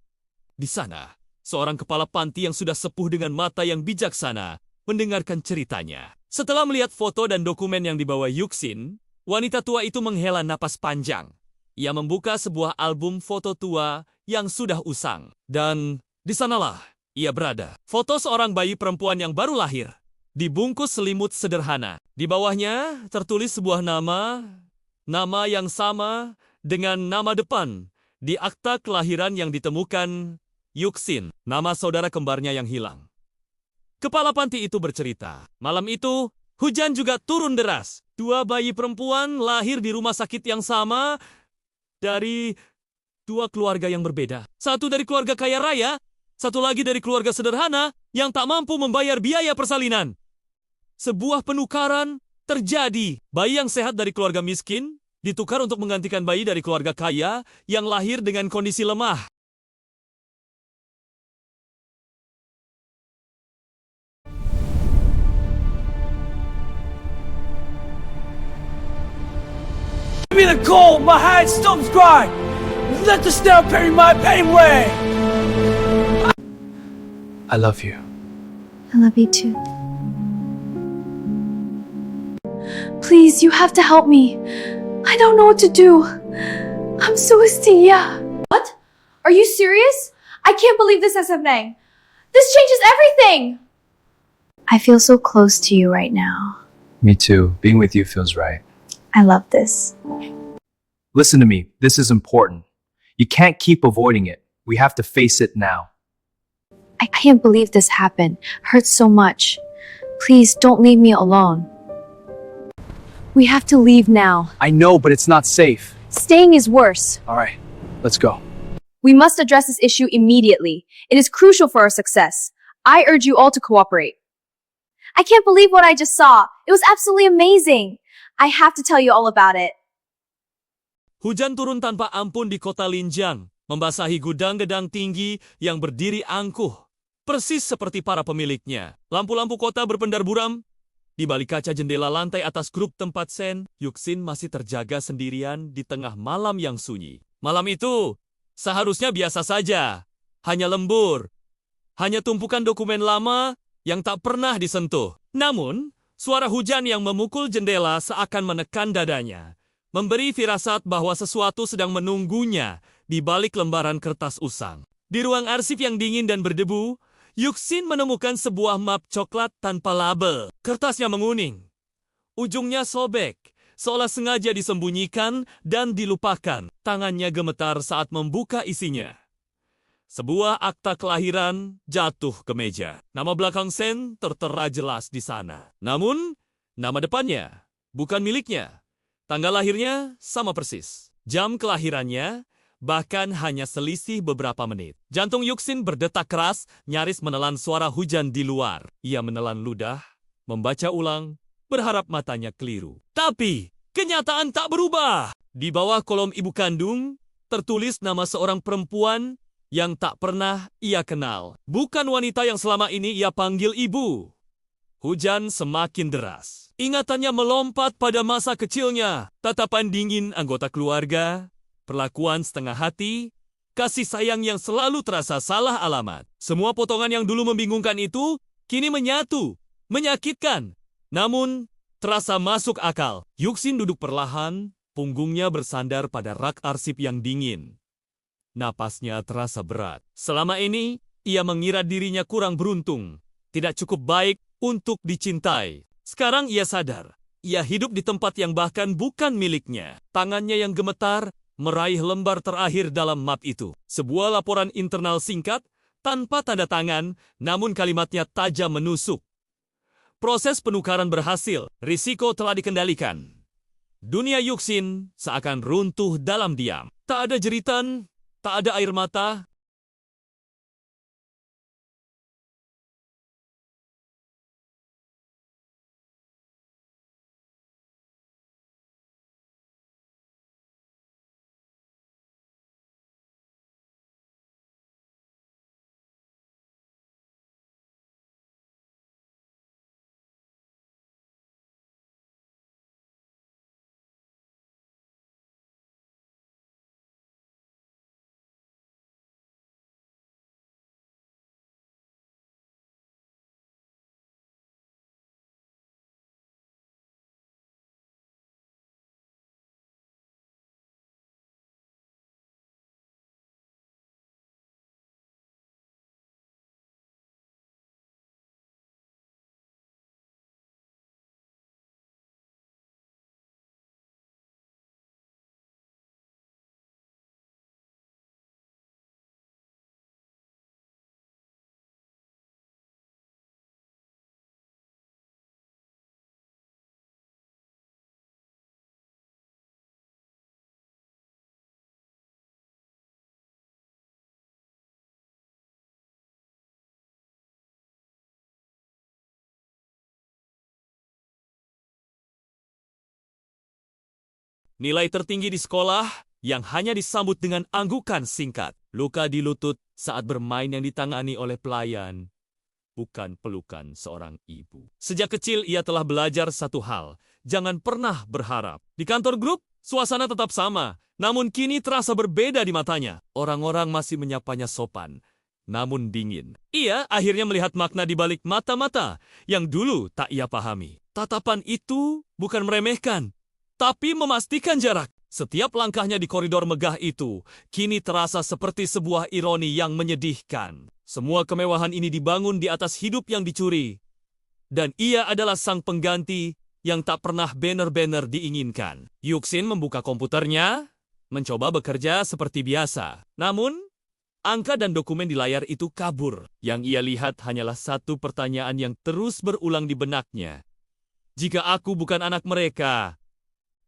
Di sana, seorang kepala panti yang sudah sepuh dengan mata yang bijaksana mendengarkan ceritanya. Setelah melihat foto dan dokumen yang dibawa Yuxin, wanita tua itu menghela napas panjang. Ia membuka sebuah album foto tua yang sudah usang. Dan di sanalah ia berada. Foto seorang bayi perempuan yang baru lahir, dibungkus selimut sederhana. Di bawahnya tertulis sebuah nama yang sama dengan nama depan di akta kelahiran yang ditemukan Yuxin, nama saudara kembarnya yang hilang. Kepala panti itu bercerita, malam itu hujan juga turun deras. Dua bayi perempuan lahir di rumah sakit yang sama dari dua keluarga yang berbeda. Satu dari keluarga kaya raya, satu lagi dari keluarga sederhana yang tak mampu membayar biaya persalinan. Sebuah penukaran terjadi. Bayi yang sehat dari keluarga miskin ditukar untuk menggantikan bayi dari keluarga kaya yang lahir dengan kondisi lemah. Give me the cold, my hand stops crying. Let the snow carry my pain away. I love you. I love you too. Please, you have to help me. I don't know what to do. I'm so Astia. What? Are you serious? I can't believe this is happening. This changes everything! I feel so close to you right now. Me too. Being with you feels right. I love this. Listen to me. This is important. You can't keep avoiding it. We have to face it now. I can't believe this happened. Hurts so much. Please don't leave me alone. We have to leave now. I know, but it's not safe. Staying is worse. All right, let's go. We must address this issue immediately. It is crucial for our success. I urge you all to cooperate. I can't believe what I just saw. It was absolutely amazing. I have to tell you all about it. Hujan turun tanpa ampun di kota Linjiang, membasahi gudang-gedang tinggi yang berdiri angkuh, persis seperti para pemiliknya. Lampu-lampu kota berpendar buram. Di balik kaca jendela lantai atas grup tempat Sen, Yuxin masih terjaga sendirian di tengah malam yang sunyi. Malam itu seharusnya biasa saja, hanya lembur, hanya tumpukan dokumen lama yang tak pernah disentuh. Namun, suara hujan yang memukul jendela seakan menekan dadanya, memberi firasat bahwa sesuatu sedang menunggunya di balik lembaran kertas usang. Di ruang arsip yang dingin dan berdebu, Yuxin menemukan sebuah map coklat tanpa label. Kertasnya menguning. Ujungnya sobek, seolah sengaja disembunyikan dan dilupakan. Tangannya gemetar saat membuka isinya. Sebuah akta kelahiran jatuh ke meja. Nama belakang Sen tertera jelas di sana. Namun, nama depannya bukan miliknya. Tanggal lahirnya sama persis. Jam kelahirannya bahkan hanya selisih beberapa menit. Jantung Yuxin berdetak keras, nyaris menelan suara hujan di luar. Ia menelan ludah, membaca ulang, berharap matanya keliru. Tapi, kenyataan tak berubah. Di bawah kolom ibu kandung, tertulis nama seorang perempuan yang tak pernah ia kenal. Bukan wanita yang selama ini ia panggil ibu. Hujan semakin deras. Ingatannya melompat pada masa kecilnya. Tatapan dingin anggota keluarga, perlakuan setengah hati, kasih sayang yang selalu terasa salah alamat. Semua potongan yang dulu membingungkan itu kini menyatu, menyakitkan. Namun, terasa masuk akal. Yuxin duduk perlahan, punggungnya bersandar pada rak arsip yang dingin. Napasnya terasa berat. Selama ini, ia mengira dirinya kurang beruntung, tidak cukup baik, untuk dicintai. Sekarang ia sadar, ia hidup di tempat yang bahkan bukan miliknya. Tangannya yang gemetar meraih lembar terakhir dalam map itu. Sebuah laporan internal singkat, tanpa tanda tangan, namun kalimatnya tajam menusuk. Proses penukaran berhasil, risiko telah dikendalikan. Dunia Yuxin seakan runtuh dalam diam. Tak ada jeritan, tak ada air mata. Nilai tertinggi di sekolah yang hanya disambut dengan anggukan singkat. Luka di lutut saat bermain yang ditangani oleh pelayan. Bukan pelukan seorang ibu. Sejak kecil ia telah belajar satu hal. Jangan pernah berharap. Di kantor grup, suasana tetap sama. Namun kini terasa berbeda di matanya. Orang-orang masih menyapanya sopan, namun dingin. Ia akhirnya melihat makna di balik mata-mata yang dulu tak ia pahami. Tatapan itu bukan meremehkan, tapi memastikan jarak. Setiap langkahnya di koridor megah itu kini terasa seperti sebuah ironi yang menyedihkan. Semua kemewahan ini dibangun di atas hidup yang dicuri. Dan ia adalah sang pengganti yang tak pernah banner-banner diinginkan. Yuxin membuka komputernya, mencoba bekerja seperti biasa. Namun, angka dan dokumen di layar itu kabur. Yang ia lihat hanyalah satu pertanyaan yang terus berulang di benaknya. Jika aku bukan anak mereka,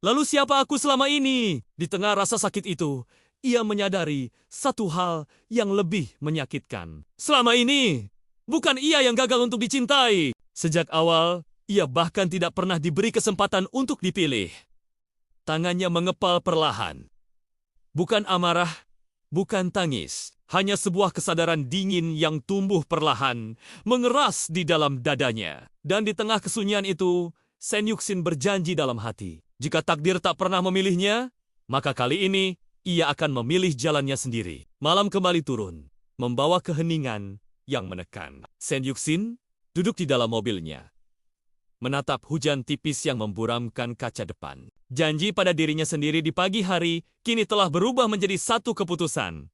lalu siapa aku selama ini? Di tengah rasa sakit itu, ia menyadari satu hal yang lebih menyakitkan. Selama ini, bukan ia yang gagal untuk dicintai. Sejak awal, ia bahkan tidak pernah diberi kesempatan untuk dipilih. Tangannya mengepal perlahan. Bukan amarah, bukan tangis. Hanya sebuah kesadaran dingin yang tumbuh perlahan, mengeras di dalam dadanya. Dan di tengah kesunyian itu, Sen Yuxin berjanji dalam hati. Jika takdir tak pernah memilihnya, maka kali ini ia akan memilih jalannya sendiri. Malam kembali turun, membawa keheningan yang menekan. Sen Yuxin duduk di dalam mobilnya, menatap hujan tipis yang memburamkan kaca depan. Janji pada dirinya sendiri di pagi hari kini telah berubah menjadi satu keputusan.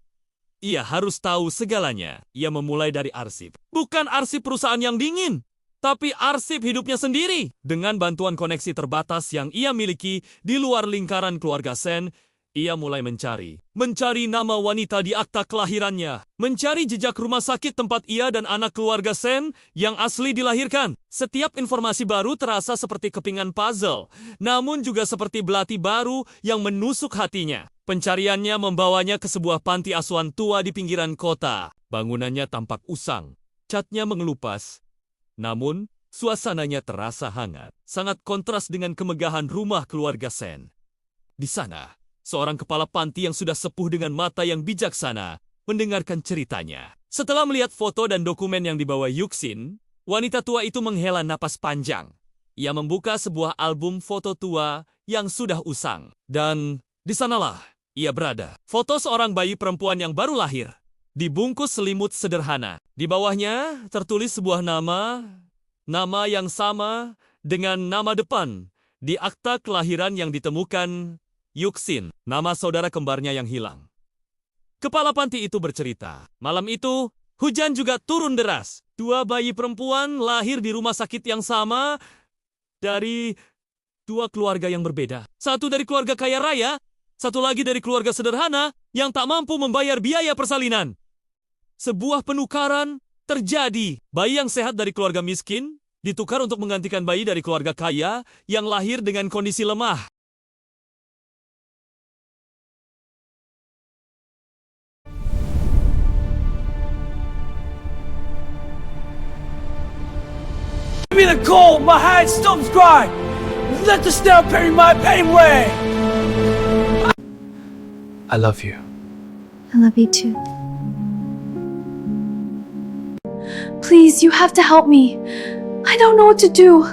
Ia harus tahu segalanya. Ia memulai dari arsip. Bukan arsip perusahaan yang dingin, tapi arsip hidupnya sendiri. Dengan bantuan koneksi terbatas yang ia miliki di luar lingkaran keluarga Sen, ia mulai mencari nama wanita di akta kelahirannya, mencari jejak rumah sakit tempat ia dan anak keluarga Sen yang asli dilahirkan. Setiap informasi baru terasa seperti kepingan puzzle, namun juga seperti belati baru yang menusuk hatinya. Pencariannya membawanya ke sebuah panti asuhan tua di pinggiran kota. Bangunannya tampak usang, catnya mengelupas, namun suasananya terasa hangat, sangat kontras dengan kemegahan rumah keluarga Sen. Di sana, seorang kepala panti yang sudah sepuh dengan mata yang bijaksana mendengarkan ceritanya. Setelah melihat foto dan dokumen yang dibawa Yuxin, wanita tua itu menghela napas panjang. Ia membuka sebuah album foto tua yang sudah usang. Dan di sanalah ia berada. Foto seorang bayi perempuan yang baru lahir, dibungkus selimut sederhana. Di bawahnya tertulis sebuah nama yang sama dengan nama depan di akta kelahiran yang ditemukan Yuxin, nama saudara kembarnya yang hilang. Kepala panti itu bercerita, malam itu hujan juga turun deras. Dua bayi perempuan lahir di rumah sakit yang sama dari dua keluarga yang berbeda. Satu dari keluarga kaya raya, satu lagi dari keluarga sederhana yang tak mampu membayar biaya persalinan. Sebuah penukaran terjadi. Bayi yang sehat dari keluarga miskin ditukar untuk menggantikan bayi dari keluarga kaya yang lahir dengan kondisi lemah. Give me the cold, my hand stops crying. Let the snow bury my pain away. I love you. I love you too. Please, you have to help me. I don't know what to do.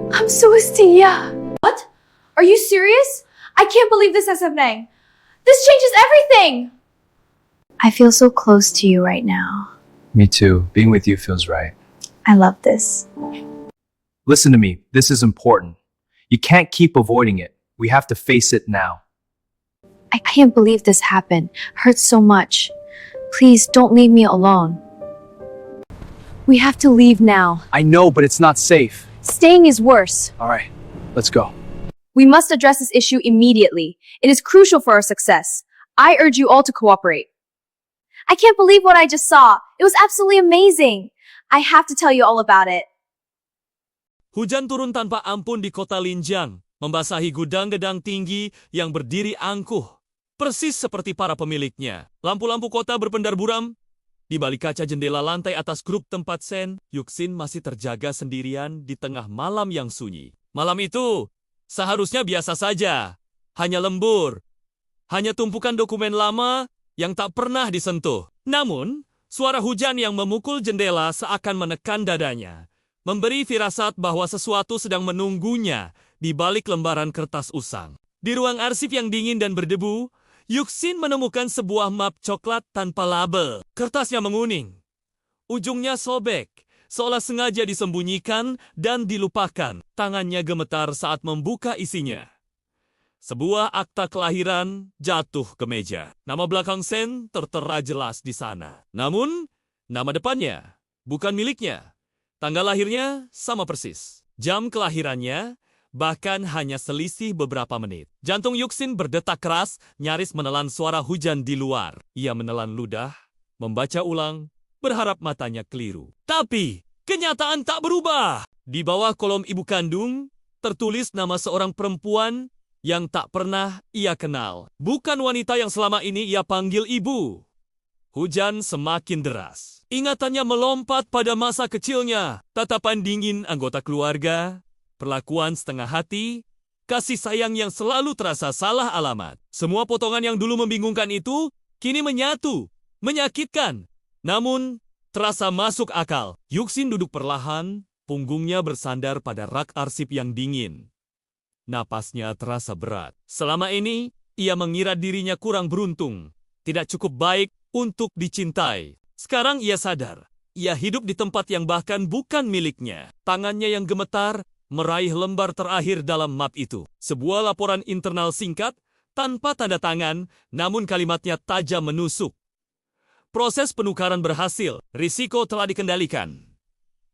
I'm Suastia. What? Are you serious? I can't believe this is happening. This changes everything! I feel so close to you right now. Me too. Being with you feels right. I love this. Listen to me. This is important. You can't keep avoiding it. We have to face it now. I can't believe this happened. Hurts so much. Please don't leave me alone. We have to leave now. I know, but it's not safe. Staying is worse. All right, let's go. We must address this issue immediately. It is crucial for our success. I urge you all to cooperate. I can't believe what I just saw. It was absolutely amazing. I have to tell you all about it. Hujan turun tanpa ampun di kota Linjiang, membasahi gudang-gedang tinggi yang berdiri angkuh. Persis seperti para pemiliknya. Lampu-lampu kota berpendar buram. Di balik kaca jendela lantai atas grup tempat Sen, Yuxin masih terjaga sendirian di tengah malam yang sunyi. Malam itu seharusnya biasa saja. Hanya lembur. Hanya tumpukan dokumen lama yang tak pernah disentuh. Namun, suara hujan yang memukul jendela seakan menekan dadanya. Memberi firasat bahwa sesuatu sedang menunggunya di balik lembaran kertas usang. Di ruang arsip yang dingin dan berdebu, Yuxin menemukan sebuah map coklat tanpa label. Kertasnya menguning. Ujungnya sobek, seolah sengaja disembunyikan dan dilupakan. Tangannya gemetar saat membuka isinya. Sebuah akta kelahiran jatuh ke meja. Nama belakang Sen tertera jelas di sana. Namun, nama depannya bukan miliknya. Tanggal lahirnya sama persis. Jam kelahirannya bahkan hanya selisih beberapa menit. Jantung Yuxin berdetak keras, nyaris menelan suara hujan di luar. Ia menelan ludah, membaca ulang, berharap matanya keliru. Tapi, kenyataan tak berubah. Di bawah kolom ibu kandung, tertulis nama seorang perempuan yang tak pernah ia kenal. Bukan wanita yang selama ini ia panggil ibu. Hujan semakin deras. Ingatannya melompat pada masa kecilnya. Tatapan dingin anggota keluarga, perlakuan setengah hati, kasih sayang yang selalu terasa salah alamat. Semua potongan yang dulu membingungkan itu kini menyatu, menyakitkan. Namun, terasa masuk akal. Yuxin duduk perlahan, punggungnya bersandar pada rak arsip yang dingin. Napasnya terasa berat. Selama ini, ia mengira dirinya kurang beruntung, tidak cukup baik untuk dicintai. Sekarang ia sadar, ia hidup di tempat yang bahkan bukan miliknya. Tangannya yang gemetar meraih lembar terakhir dalam map itu. Sebuah laporan internal singkat, tanpa tanda tangan, namun kalimatnya tajam menusuk. Proses penukaran berhasil, risiko telah dikendalikan.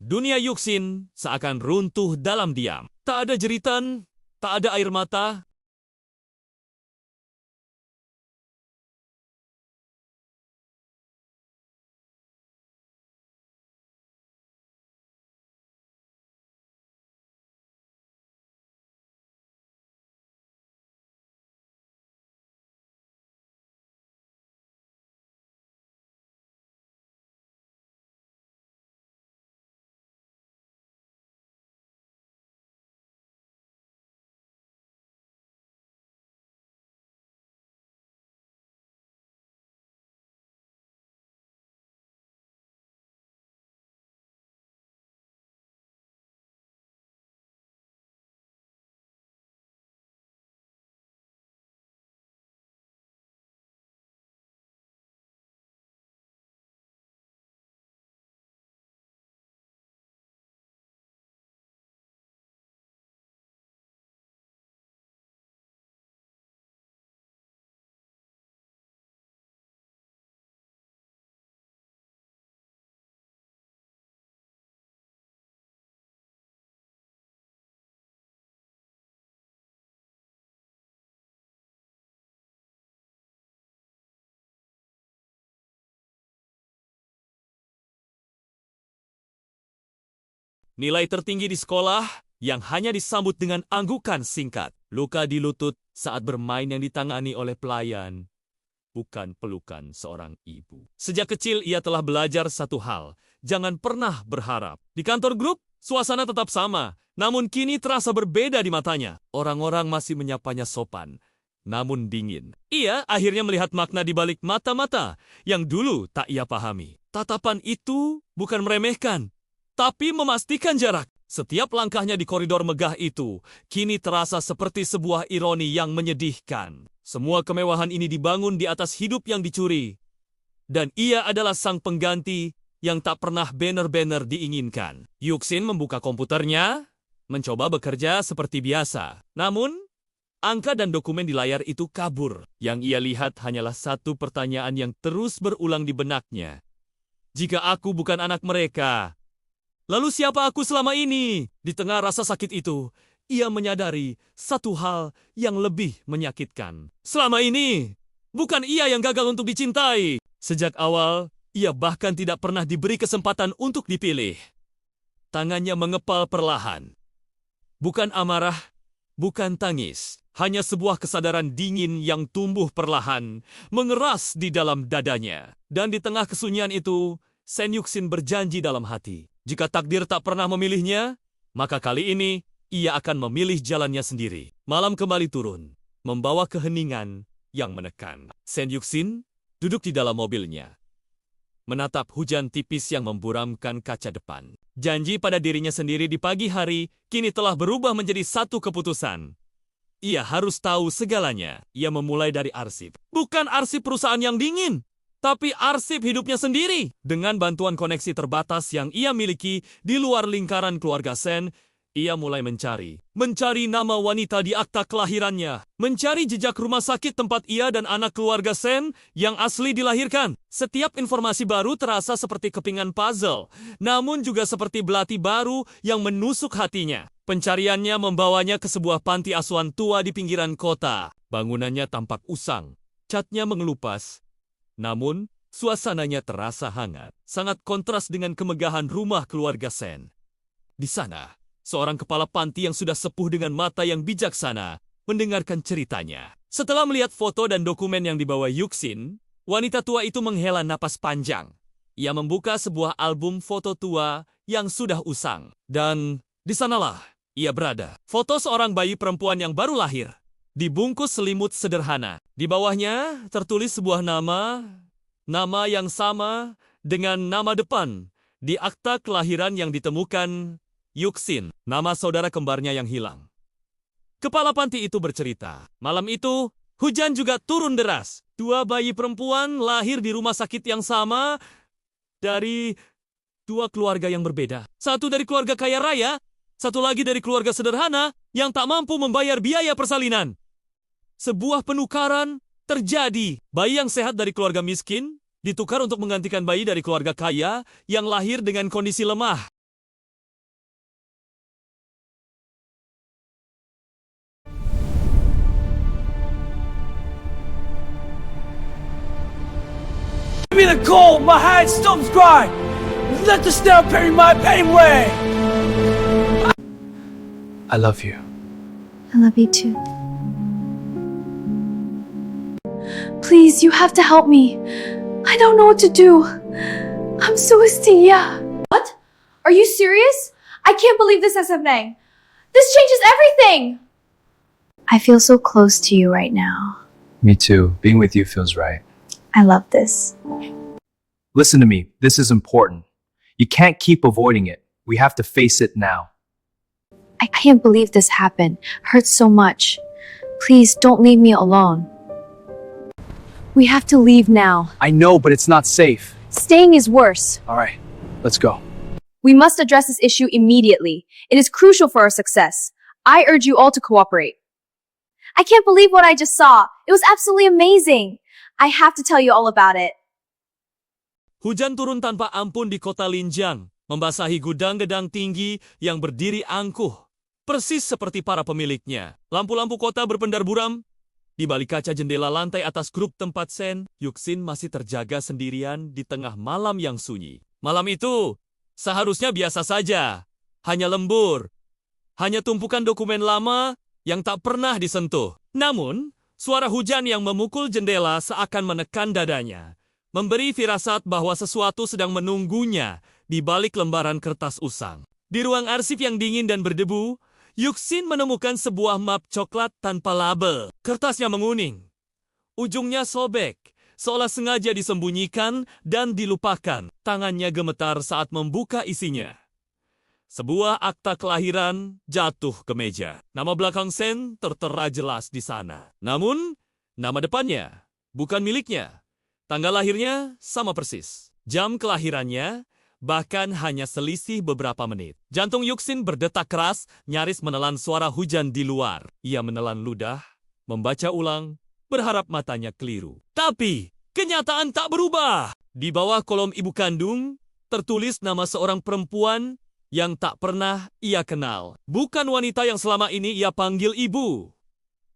Dunia Yuxin seakan runtuh dalam diam. Tak ada jeritan, tak ada air mata, Nilai tertinggi di sekolah yang hanya disambut dengan anggukan singkat. Luka di lutut saat bermain yang ditangani oleh pelayan. Bukan pelukan seorang ibu. Sejak kecil ia telah belajar satu hal. Jangan pernah berharap. Di kantor grup, suasana tetap sama. Namun kini terasa berbeda di matanya. Orang-orang masih menyapanya sopan, namun dingin. Ia akhirnya melihat makna di balik mata-mata yang dulu tak ia pahami. Tatapan itu bukan meremehkan, tapi memastikan jarak. Setiap langkahnya di koridor megah itu kini terasa seperti sebuah ironi yang menyedihkan. Semua kemewahan ini dibangun di atas hidup yang dicuri. Dan ia adalah sang pengganti yang tak pernah banner-banner diinginkan. Yuxin membuka komputernya, mencoba bekerja seperti biasa. Namun, angka dan dokumen di layar itu kabur. Yang ia lihat hanyalah satu pertanyaan yang terus berulang di benaknya. Jika aku bukan anak mereka, lalu siapa aku selama ini? Di tengah rasa sakit itu, ia menyadari satu hal yang lebih menyakitkan. Selama ini, bukan ia yang gagal untuk dicintai. Sejak awal, ia bahkan tidak pernah diberi kesempatan untuk dipilih. Tangannya mengepal perlahan. Bukan amarah, bukan tangis. Hanya sebuah kesadaran dingin yang tumbuh perlahan, mengeras di dalam dadanya. Dan di tengah kesunyian itu, Sen Yuxin berjanji dalam hati. Jika takdir tak pernah memilihnya, maka kali ini ia akan memilih jalannya sendiri. Malam kembali turun, membawa keheningan yang menekan. Sen Yuxin duduk di dalam mobilnya, menatap hujan tipis yang memburamkan kaca depan. Janji pada dirinya sendiri di pagi hari kini telah berubah menjadi satu keputusan. Ia harus tahu segalanya. Ia memulai dari arsip. Bukan arsip perusahaan yang dingin, tapi arsip hidupnya sendiri. Dengan bantuan koneksi terbatas yang ia miliki di luar lingkaran keluarga Sen, ia mulai mencari nama wanita di akta kelahirannya, mencari jejak rumah sakit tempat ia dan anak keluarga Sen yang asli dilahirkan. Setiap informasi baru terasa seperti kepingan puzzle, namun juga seperti belati baru yang menusuk hatinya. Pencariannya membawanya ke sebuah panti asuhan tua di pinggiran kota. Bangunannya tampak usang, catnya mengelupas, namun suasananya terasa hangat, sangat kontras dengan kemegahan rumah keluarga Sen. Di sana, seorang kepala panti yang sudah sepuh dengan mata yang bijaksana mendengarkan ceritanya. Setelah melihat foto dan dokumen yang dibawa Yuxin, wanita tua itu menghela napas panjang. Ia membuka sebuah album foto tua yang sudah usang. Dan di sanalah ia berada. Foto seorang bayi perempuan yang baru lahir, dibungkus selimut sederhana. Di bawahnya tertulis sebuah nama yang sama dengan nama depan di akta kelahiran yang ditemukan Yuxin, nama saudara kembarnya yang hilang. Kepala panti itu bercerita, malam itu hujan juga turun deras. Dua bayi perempuan lahir di rumah sakit yang sama dari dua keluarga yang berbeda. Satu dari keluarga kaya raya, satu lagi dari keluarga sederhana yang tak mampu membayar biaya persalinan. Sebuah penukaran terjadi. Bayi yang sehat dari keluarga miskin ditukar untuk menggantikan bayi dari keluarga kaya yang lahir dengan kondisi lemah. Give me the cold, my hand stumps dry. Let the snow bury my pain away. I love you. I love you too. Please, you have to help me. I don't know what to do. I'm Celestia. What? Are you serious? I can't believe this is happening. This changes everything! I feel so close to you right now. Me too. Being with you feels right. I love this. Listen to me. This is important. You can't keep avoiding it. We have to face it now. I can't believe this happened. Hurts so much. Please don't leave me alone. We have to leave now. I know, but it's not safe. Staying is worse. All right, let's go. We must address this issue immediately. It is crucial for our success. I urge you all to cooperate. I can't believe what I just saw. It was absolutely amazing. I have to tell you all about it. Hujan turun tanpa ampun di kota Linjiang, membasahi gudang-gedang tinggi yang berdiri angkuh. Persis seperti para pemiliknya. Lampu-lampu kota berpendar buram. Di balik kaca jendela lantai atas grup tempat Sen, Yuxin masih terjaga sendirian di tengah malam yang sunyi. Malam itu seharusnya biasa saja. hanya lembur. Hanya tumpukan dokumen lama yang tak pernah disentuh. Namun, suara hujan yang memukul jendela seakan menekan dadanya, memberi firasat bahwa sesuatu sedang menunggunya di balik lembaran kertas usang. Di ruang arsip yang dingin dan berdebu, Yuxin menemukan sebuah map coklat tanpa label. Kertasnya menguning. Ujungnya sobek, seolah sengaja disembunyikan dan dilupakan. Tangannya gemetar saat membuka isinya. Sebuah akta kelahiran jatuh ke meja. Nama belakang Sen tertera jelas di sana. Namun, nama depannya bukan miliknya. Tanggal lahirnya sama persis. Jam kelahirannya bahkan hanya selisih beberapa menit. Jantung Yuxin berdetak keras, nyaris menelan suara hujan di luar. Ia menelan ludah, membaca ulang, berharap matanya keliru. Tapi, kenyataan tak berubah. Di bawah kolom ibu kandung, tertulis nama seorang perempuan yang tak pernah ia kenal. Bukan wanita yang selama ini ia panggil ibu.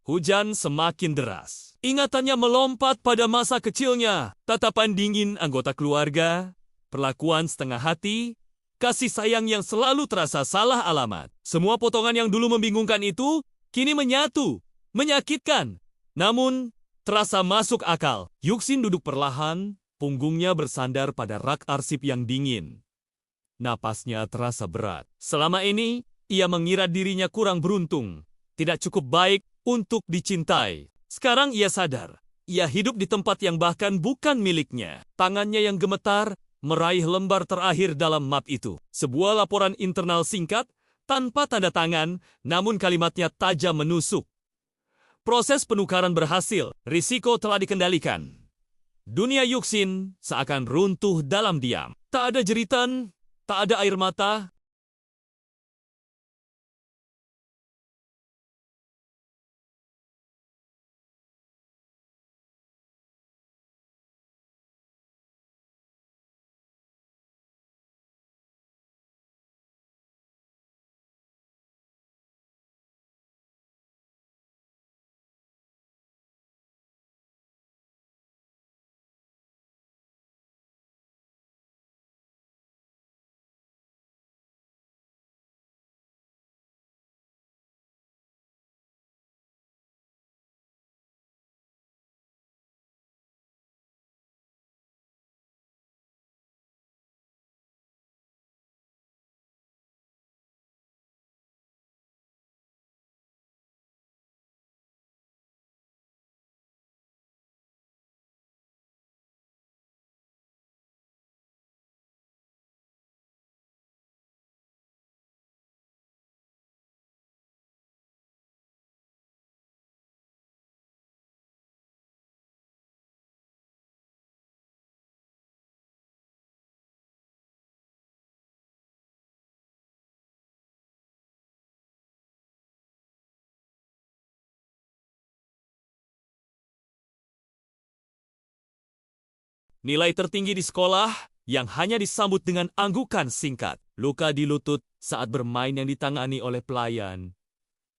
Hujan semakin deras. Ingatannya melompat pada masa kecilnya. Tatapan dingin anggota keluarga, perlakuan setengah hati, kasih sayang yang selalu terasa salah alamat. Semua potongan yang dulu membingungkan itu, kini menyatu, menyakitkan. Namun, terasa masuk akal. Yuxin duduk perlahan, punggungnya bersandar pada rak arsip yang dingin. Napasnya terasa berat. Selama ini, ia mengira dirinya kurang beruntung, tidak cukup baik untuk dicintai. Sekarang ia sadar, ia hidup di tempat yang bahkan bukan miliknya. Tangannya yang gemetar meraih lembar terakhir dalam map itu. Sebuah laporan internal singkat, tanpa tanda tangan, namun kalimatnya tajam menusuk. Proses penukaran berhasil, risiko telah dikendalikan. Dunia Yuxin seakan runtuh dalam diam. Tak ada jeritan, tak ada air mata. Nilai tertinggi di sekolah yang hanya disambut dengan anggukan singkat. Luka di lutut saat bermain yang ditangani oleh pelayan.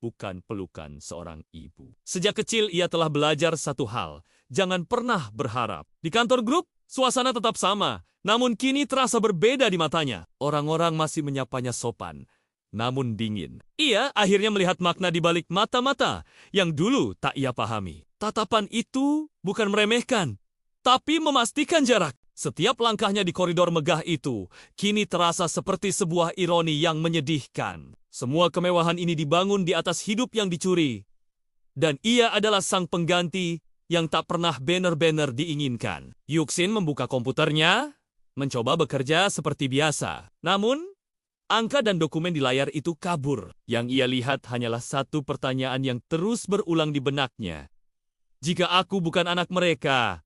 Bukan pelukan seorang ibu. Sejak kecil ia telah belajar satu hal. Jangan pernah berharap. Di kantor grup, suasana tetap sama. Namun kini terasa berbeda di matanya. Orang-orang masih menyapanya sopan, namun dingin. Ia akhirnya melihat makna di balik mata-mata yang dulu tak ia pahami. Tatapan itu bukan meremehkan, tapi memastikan jarak. Setiap langkahnya di koridor megah itu kini terasa seperti sebuah ironi yang menyedihkan. Semua kemewahan ini dibangun di atas hidup yang dicuri. Dan ia adalah sang pengganti yang tak pernah banner-banner diinginkan. Yuxin membuka komputernya, mencoba bekerja seperti biasa. Namun, angka dan dokumen di layar itu kabur. Yang ia lihat hanyalah satu pertanyaan yang terus berulang di benaknya. Jika aku bukan anak mereka,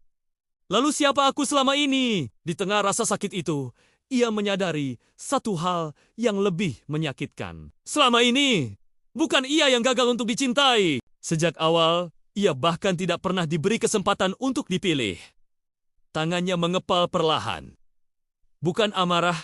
lalu siapa aku selama ini? Di tengah rasa sakit itu, ia menyadari satu hal yang lebih menyakitkan. Selama ini, bukan ia yang gagal untuk dicintai. Sejak awal, ia bahkan tidak pernah diberi kesempatan untuk dipilih. Tangannya mengepal perlahan. Bukan amarah,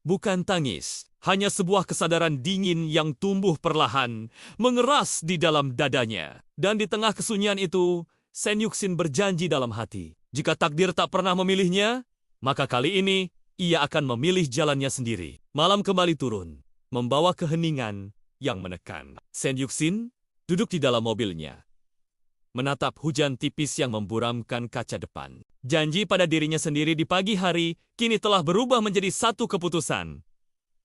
bukan tangis. Hanya sebuah kesadaran dingin yang tumbuh perlahan, mengeras di dalam dadanya. Dan di tengah kesunyian itu, Sen Yuxin berjanji dalam hati. Jika takdir tak pernah memilihnya, maka kali ini ia akan memilih jalannya sendiri. Malam kembali turun. membawa keheningan yang menekan. Sen Yuxin duduk di dalam mobilnya, menatap hujan tipis yang memburamkan kaca depan. Janji pada dirinya sendiri di pagi hari kini telah berubah menjadi satu keputusan.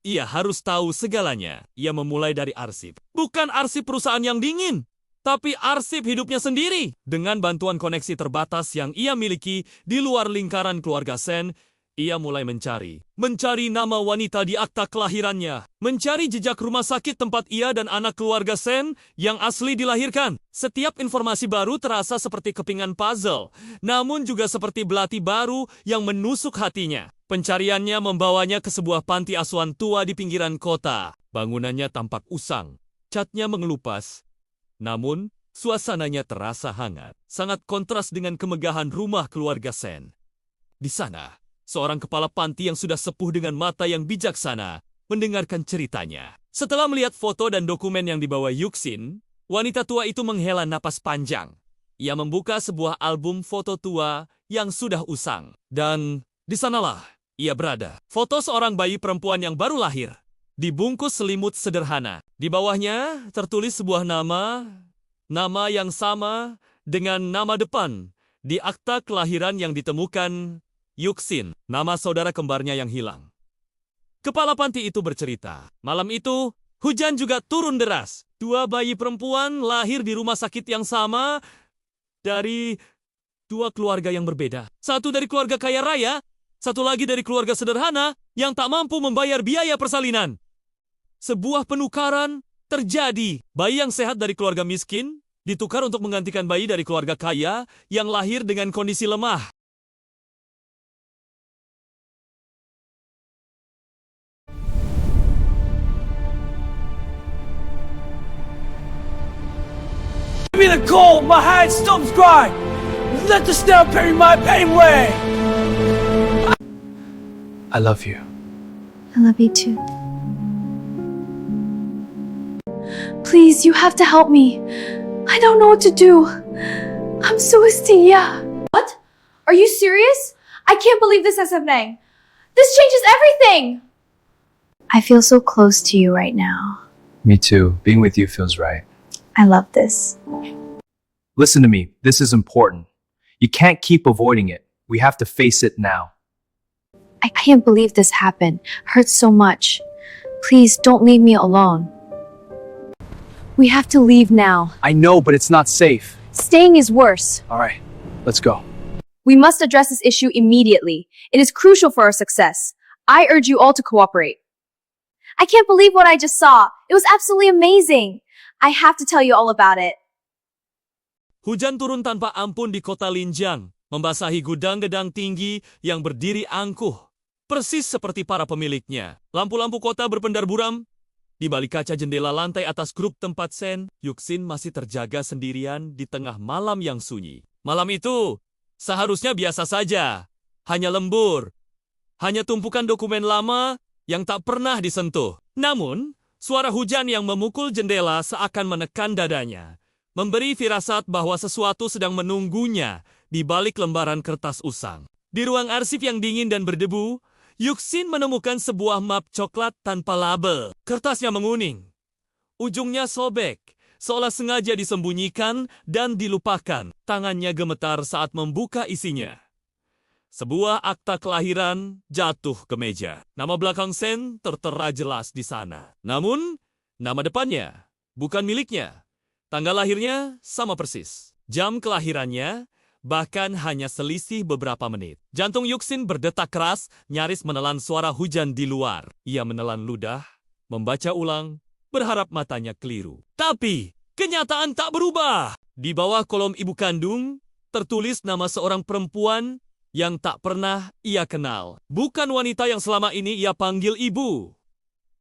Ia harus tahu segalanya. Ia memulai dari arsip. Bukan arsip perusahaan yang dingin, tapi arsip hidupnya sendiri. Dengan bantuan koneksi terbatas yang ia miliki di luar lingkaran keluarga Sen, ia mulai mencari nama wanita di akta kelahirannya, mencari jejak rumah sakit tempat ia dan anak keluarga Sen yang asli dilahirkan. Setiap informasi baru terasa seperti kepingan puzzle, namun juga seperti belati baru yang menusuk hatinya. Pencariannya membawanya ke sebuah panti asuhan tua di pinggiran kota. Bangunannya tampak usang, catnya mengelupas, namun suasananya terasa hangat, sangat kontras dengan kemegahan rumah keluarga Sen. Di sana, seorang kepala panti yang sudah sepuh dengan mata yang bijaksana mendengarkan ceritanya. Setelah melihat foto dan dokumen yang dibawa Yuxin, wanita tua itu menghela napas panjang. Ia membuka sebuah album foto tua yang sudah usang. Dan di sanalah ia berada. Foto seorang bayi perempuan yang baru lahir, dibungkus selimut sederhana. Di bawahnya tertulis sebuah nama yang sama dengan nama depan di akta kelahiran yang ditemukan Yuxin, nama saudara kembarnya yang hilang. Kepala panti itu bercerita, malam itu hujan juga turun deras. Dua bayi perempuan lahir di rumah sakit yang sama dari dua keluarga yang berbeda. Satu dari keluarga kaya raya, satu lagi dari keluarga sederhana yang tak mampu membayar biaya persalinan. Sebuah penukaran terjadi. Bayi yang sehat dari keluarga miskin ditukar untuk menggantikan bayi dari keluarga kaya yang lahir dengan kondisi lemah. Give me the cold, my hand stops dry. Let the snow bury my pain away. I love you. I love you too. Please, you have to help me. I don't know what to do. I'm Suastia. What? Are you serious? I can't believe this is happening. This changes everything! I feel so close to you right now. Me too. Being with you feels right. I love this. Listen to me. This is important. You can't keep avoiding it. We have to face it now. I can't believe this happened. Hurts so much. Please don't leave me alone. We have to leave now. I know, but it's not safe. Staying is worse. All right, let's go. We must address this issue immediately. It is crucial for our success. I urge you all to cooperate. I can't believe what I just saw. It was absolutely amazing. I have to tell you all about it. Hujan turun tanpa ampun di kota Linjiang, membasahi gudang-gedang tinggi yang berdiri angkuh, persis seperti para pemiliknya. Lampu-lampu kota berpendar buram. Di balik kaca jendela lantai atas grup tempat Sen, Yuxin masih terjaga sendirian di tengah malam yang sunyi. Malam itu seharusnya biasa saja, hanya lembur, hanya tumpukan dokumen lama yang tak pernah disentuh. Namun, suara hujan yang memukul jendela seakan menekan dadanya, memberi firasat bahwa sesuatu sedang menunggunya di balik lembaran kertas usang. Di ruang arsip yang dingin dan berdebu, Yuxin menemukan sebuah map coklat tanpa label. Kertasnya menguning. Ujungnya sobek, seolah sengaja disembunyikan dan dilupakan. Tangannya gemetar saat membuka isinya. Sebuah akta kelahiran jatuh ke meja. Nama belakang Sen tertera jelas di sana. Namun, nama depannya bukan miliknya. Tanggal lahirnya sama persis. Jam kelahirannya bahkan hanya selisih beberapa menit. Jantung Yuxin berdetak keras, nyaris menelan suara hujan di luar. Ia menelan ludah, membaca ulang, berharap matanya keliru. Tapi, kenyataan tak berubah. Di bawah kolom ibu kandung, tertulis nama seorang perempuan yang tak pernah ia kenal. Bukan wanita yang selama ini ia panggil ibu.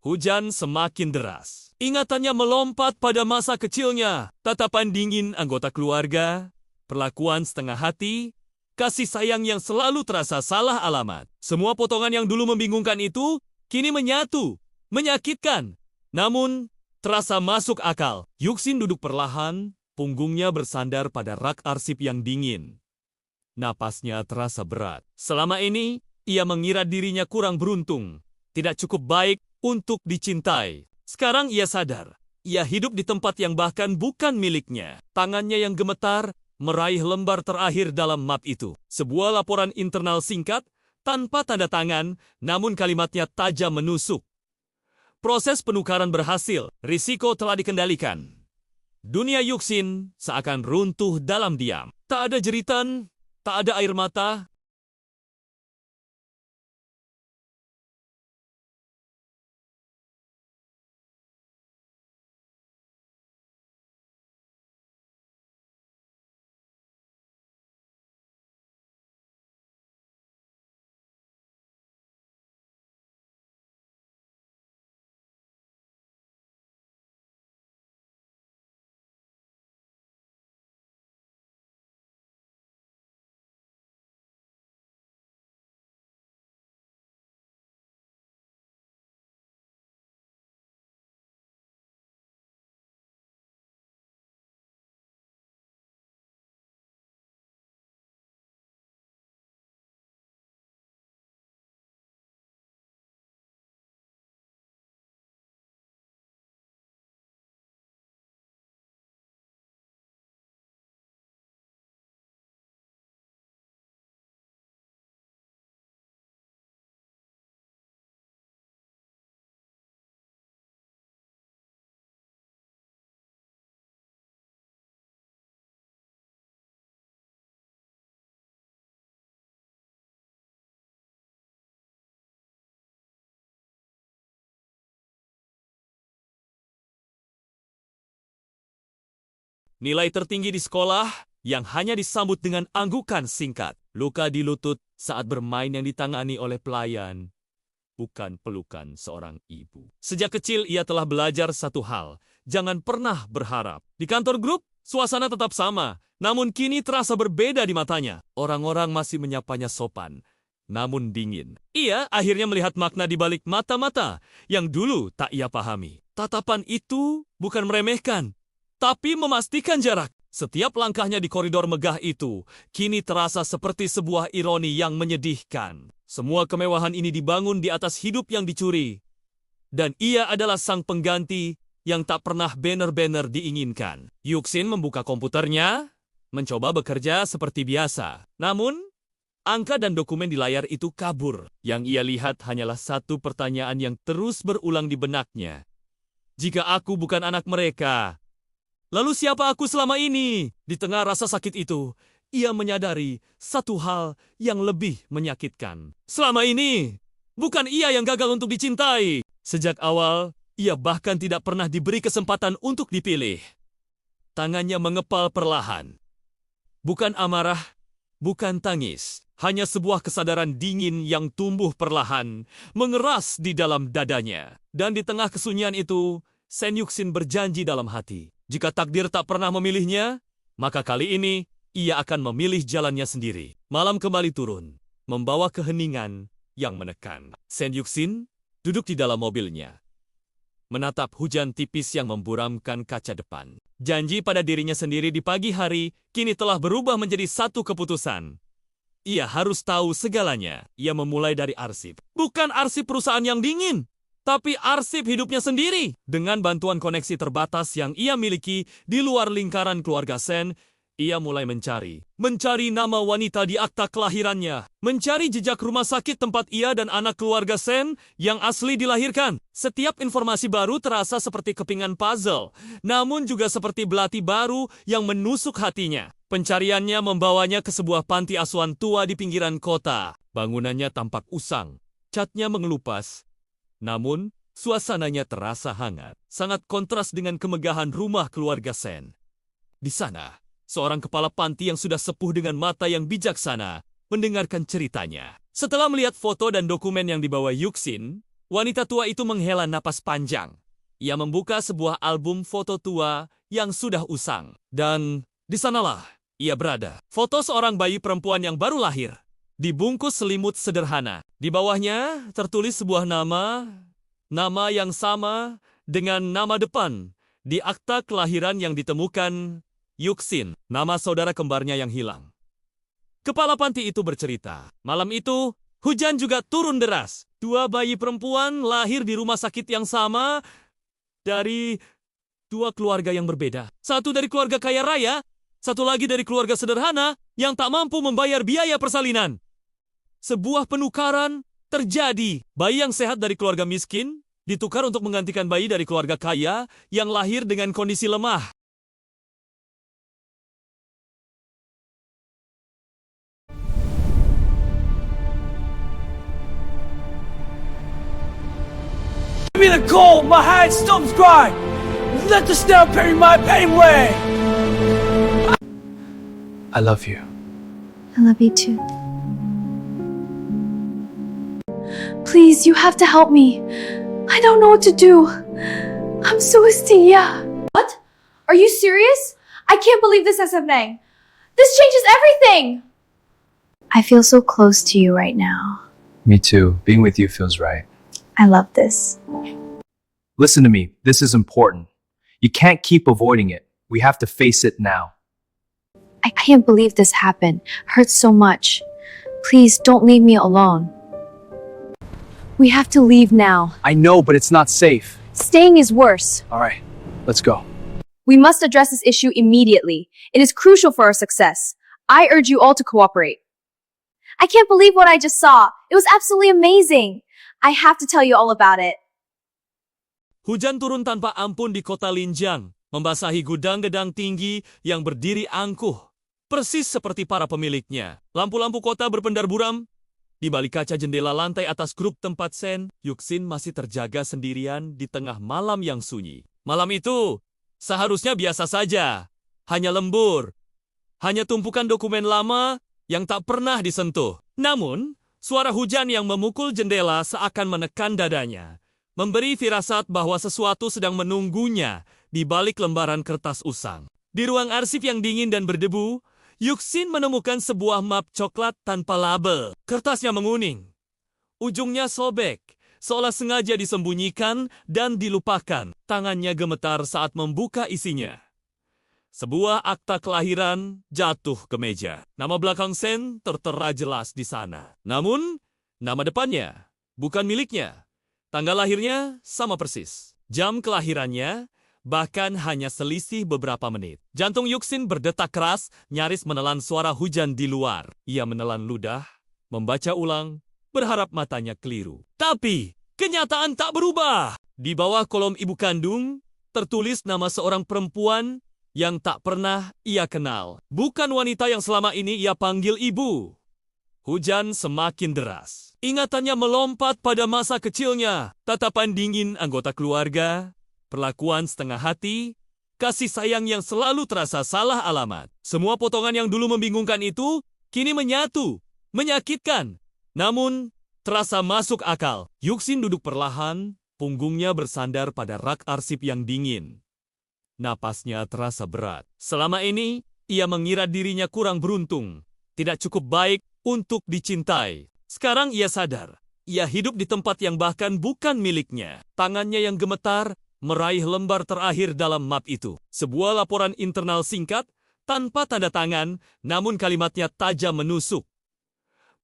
Hujan semakin deras. Ingatannya melompat pada masa kecilnya. Tatapan dingin anggota keluarga, perlakuan setengah hati, kasih sayang yang selalu terasa salah alamat. Semua potongan yang dulu membingungkan itu kini menyatu, menyakitkan. Namun, terasa masuk akal. Yuxin duduk perlahan, punggungnya bersandar pada rak arsip yang dingin. Napasnya terasa berat. Selama ini, ia mengira dirinya kurang beruntung, tidak cukup baik, untuk dicintai. Sekarang ia sadar, ia hidup di tempat yang bahkan bukan miliknya. Tangannya yang gemetar meraih lembar terakhir dalam map itu. Sebuah laporan internal singkat, tanpa tanda tangan, namun kalimatnya tajam menusuk. Proses penukaran berhasil, risiko telah dikendalikan. Dunia Yuxin seakan runtuh dalam diam. Tak ada jeritan, tak ada air mata. Nilai tertinggi di sekolah yang hanya disambut dengan anggukan singkat. Luka di lutut saat bermain yang ditangani oleh pelayan. Bukan pelukan seorang ibu. Sejak kecil ia telah belajar satu hal. Jangan pernah berharap. Di kantor grup, suasana tetap sama. Namun kini terasa berbeda di matanya. Orang-orang masih menyapanya sopan, namun dingin. Ia akhirnya melihat makna di balik mata-mata yang dulu tak ia pahami. Tatapan itu bukan meremehkan, tapi memastikan jarak. Setiap langkahnya di koridor megah itu kini terasa seperti sebuah ironi yang menyedihkan. Semua kemewahan ini dibangun di atas hidup yang dicuri. Dan ia adalah sang pengganti yang tak pernah benar-benar diinginkan. Yuxin membuka komputernya, mencoba bekerja seperti biasa. Namun, angka dan dokumen di layar itu kabur. Yang ia lihat hanyalah satu pertanyaan yang terus berulang di benaknya. Jika aku bukan anak mereka, lalu siapa aku selama ini? Di tengah rasa sakit itu, ia menyadari satu hal yang lebih menyakitkan. Selama ini, bukan ia yang gagal untuk dicintai. Sejak awal, ia bahkan tidak pernah diberi kesempatan untuk dipilih. Tangannya mengepal perlahan. Bukan amarah, bukan tangis. Hanya sebuah kesadaran dingin yang tumbuh perlahan, mengeras di dalam dadanya. Dan di tengah kesunyian itu, Sen Yuxin berjanji dalam hati. Jika takdir tak pernah memilihnya, maka kali ini ia akan memilih jalannya sendiri. Malam kembali turun, membawa keheningan yang menekan. Sen Yuxin duduk di dalam mobilnya, menatap hujan tipis yang memburamkan kaca depan. Janji pada dirinya sendiri di pagi hari kini telah berubah menjadi satu keputusan. Ia harus tahu segalanya. Ia memulai dari arsip. Bukan arsip perusahaan yang dingin, tapi arsip hidupnya sendiri. Dengan bantuan koneksi terbatas yang ia miliki di luar lingkaran keluarga Sen, ia mulai mencari nama wanita di akta kelahirannya, mencari jejak rumah sakit tempat ia dan anak keluarga Sen yang asli dilahirkan. Setiap informasi baru terasa seperti kepingan puzzle, namun juga seperti belati baru yang menusuk hatinya. Pencariannya membawanya ke sebuah panti asuhan tua di pinggiran kota. Bangunannya tampak usang, catnya mengelupas, namun suasananya terasa hangat, sangat kontras dengan kemegahan rumah keluarga Sen. Di sana, seorang kepala panti yang sudah sepuh dengan mata yang bijaksana mendengarkan ceritanya. Setelah melihat foto dan dokumen yang dibawa Yuxin, wanita tua itu menghela napas panjang. Ia membuka sebuah album foto tua yang sudah usang. Dan di sanalah ia berada. Foto seorang bayi perempuan yang baru lahir, dibungkus selimut sederhana. Di bawahnya tertulis sebuah nama yang sama dengan nama depan di akta kelahiran yang ditemukan Yuxin, nama saudara kembarnya yang hilang. Kepala panti itu bercerita, malam itu hujan juga turun deras. Dua bayi perempuan lahir di rumah sakit yang sama dari dua keluarga yang berbeda. Satu dari keluarga kaya raya, satu lagi dari keluarga sederhana yang tak mampu membayar biaya persalinan. Sebuah penukaran terjadi. Bayi yang sehat dari keluarga miskin ditukar untuk menggantikan bayi dari keluarga kaya yang lahir dengan kondisi lemah. Give me the cold, my hand stops crying. Let the snow bury my pain away. I love you. I love you too. Please, you have to help me. I don't know what to do. I'm Suastia. What? Are you serious? I can't believe this is happening. This changes everything! I feel so close to you right now. Me too. Being with you feels right. I love this. Listen to me. This is important. You can't keep avoiding it. We have to face it now. I can't believe this happened. Hurts so much. Please don't leave me alone. We have to leave now. I know, but it's not safe. Staying is worse. All right, let's go. We must address this issue immediately. It is crucial for our success. I urge you all to cooperate. I can't believe what I just saw. It was absolutely amazing. I have to tell you all about it. Hujan turun tanpa ampun di kota Linjiang, membasahi gudang-gedang tinggi yang berdiri angkuh, persis seperti para pemiliknya. Lampu-lampu kota berpendar buram. Di balik kaca jendela lantai atas grup tempat Sen, Yuxin masih terjaga sendirian di tengah malam yang sunyi. Malam itu seharusnya biasa saja, hanya lembur, hanya tumpukan dokumen lama yang tak pernah disentuh. Namun, suara hujan yang memukul jendela seakan menekan dadanya, memberi firasat bahwa sesuatu sedang menunggunya di balik lembaran kertas usang. Di ruang arsip yang dingin dan berdebu, Yuxin menemukan sebuah map coklat tanpa label. Kertasnya menguning. Ujungnya sobek, seolah sengaja disembunyikan dan dilupakan. Tangannya gemetar saat membuka isinya. Sebuah akta kelahiran jatuh ke meja. Nama belakang Sen tertera jelas di sana. Namun, nama depannya bukan miliknya. Tanggal lahirnya sama persis. Jam kelahirannya bahkan hanya selisih beberapa menit. Jantung Yuxin berdetak keras, nyaris menelan suara hujan di luar. Ia menelan ludah, membaca ulang, berharap matanya keliru. Tapi, kenyataan tak berubah. Di bawah kolom ibu kandung, tertulis nama seorang perempuan yang tak pernah ia kenal. Bukan wanita yang selama ini ia panggil ibu. Hujan semakin deras. Ingatannya melompat pada masa kecilnya. Tatapan dingin anggota keluarga, perlakuan setengah hati, kasih sayang yang selalu terasa salah alamat. Semua potongan yang dulu membingungkan itu kini menyatu, menyakitkan. Namun, terasa masuk akal. Yuxin duduk perlahan, punggungnya bersandar pada rak arsip yang dingin. Napasnya terasa berat. Selama ini, ia mengira dirinya kurang beruntung, tidak cukup baik untuk dicintai. Sekarang ia sadar, ia hidup di tempat yang bahkan bukan miliknya. Tangannya yang gemetar meraih lembar terakhir dalam map itu. Sebuah laporan internal singkat, tanpa tanda tangan, namun kalimatnya tajam menusuk.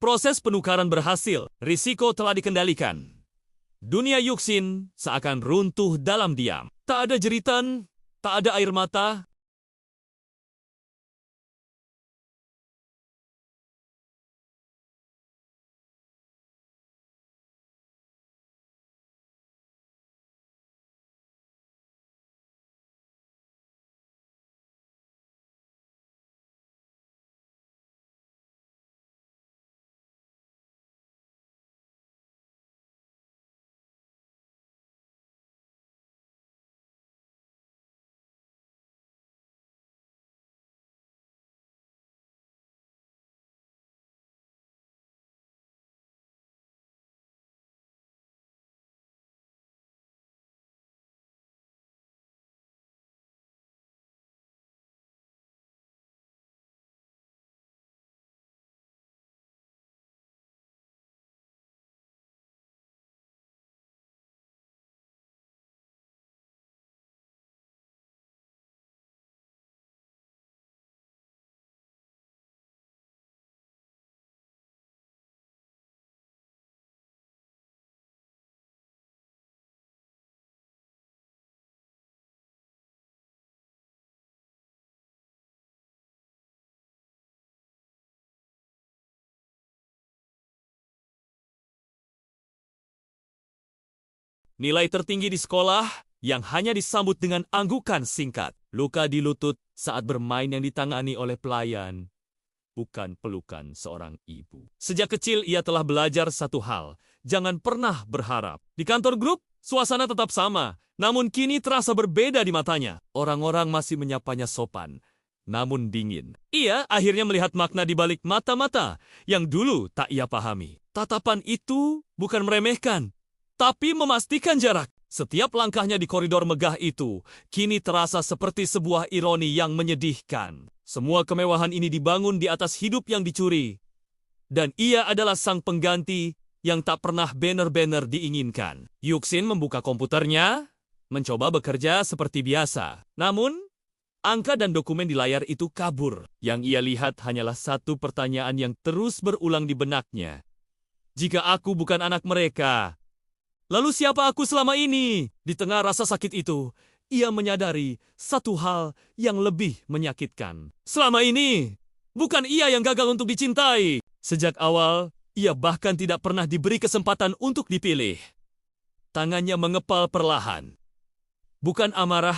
Proses penukaran berhasil, risiko telah dikendalikan. Dunia Yuxin seakan runtuh dalam diam. Tak ada jeritan, tak ada air mata, Nilai tertinggi di sekolah yang hanya disambut dengan anggukan singkat. Luka di lutut saat bermain yang ditangani oleh pelayan. Bukan pelukan seorang ibu. Sejak kecil ia telah belajar satu hal. Jangan pernah berharap. Di kantor grup, suasana tetap sama. Namun kini terasa berbeda di matanya. Orang-orang masih menyapanya sopan, namun dingin. Ia akhirnya melihat makna di balik mata-mata yang dulu tak ia pahami. Tatapan itu bukan meremehkan, tapi memastikan jarak. Setiap langkahnya di koridor megah itu kini terasa seperti sebuah ironi yang menyedihkan. Semua kemewahan ini dibangun di atas hidup yang dicuri. Dan ia adalah sang pengganti yang tak pernah banner-banner diinginkan. Yuxin membuka komputernya, mencoba bekerja seperti biasa. Namun, angka dan dokumen di layar itu kabur. Yang ia lihat hanyalah satu pertanyaan yang terus berulang di benaknya. Jika aku bukan anak mereka, lalu siapa aku selama ini? Di tengah rasa sakit itu, ia menyadari satu hal yang lebih menyakitkan. Selama ini, bukan ia yang gagal untuk dicintai. Sejak awal, ia bahkan tidak pernah diberi kesempatan untuk dipilih. Tangannya mengepal perlahan. Bukan amarah,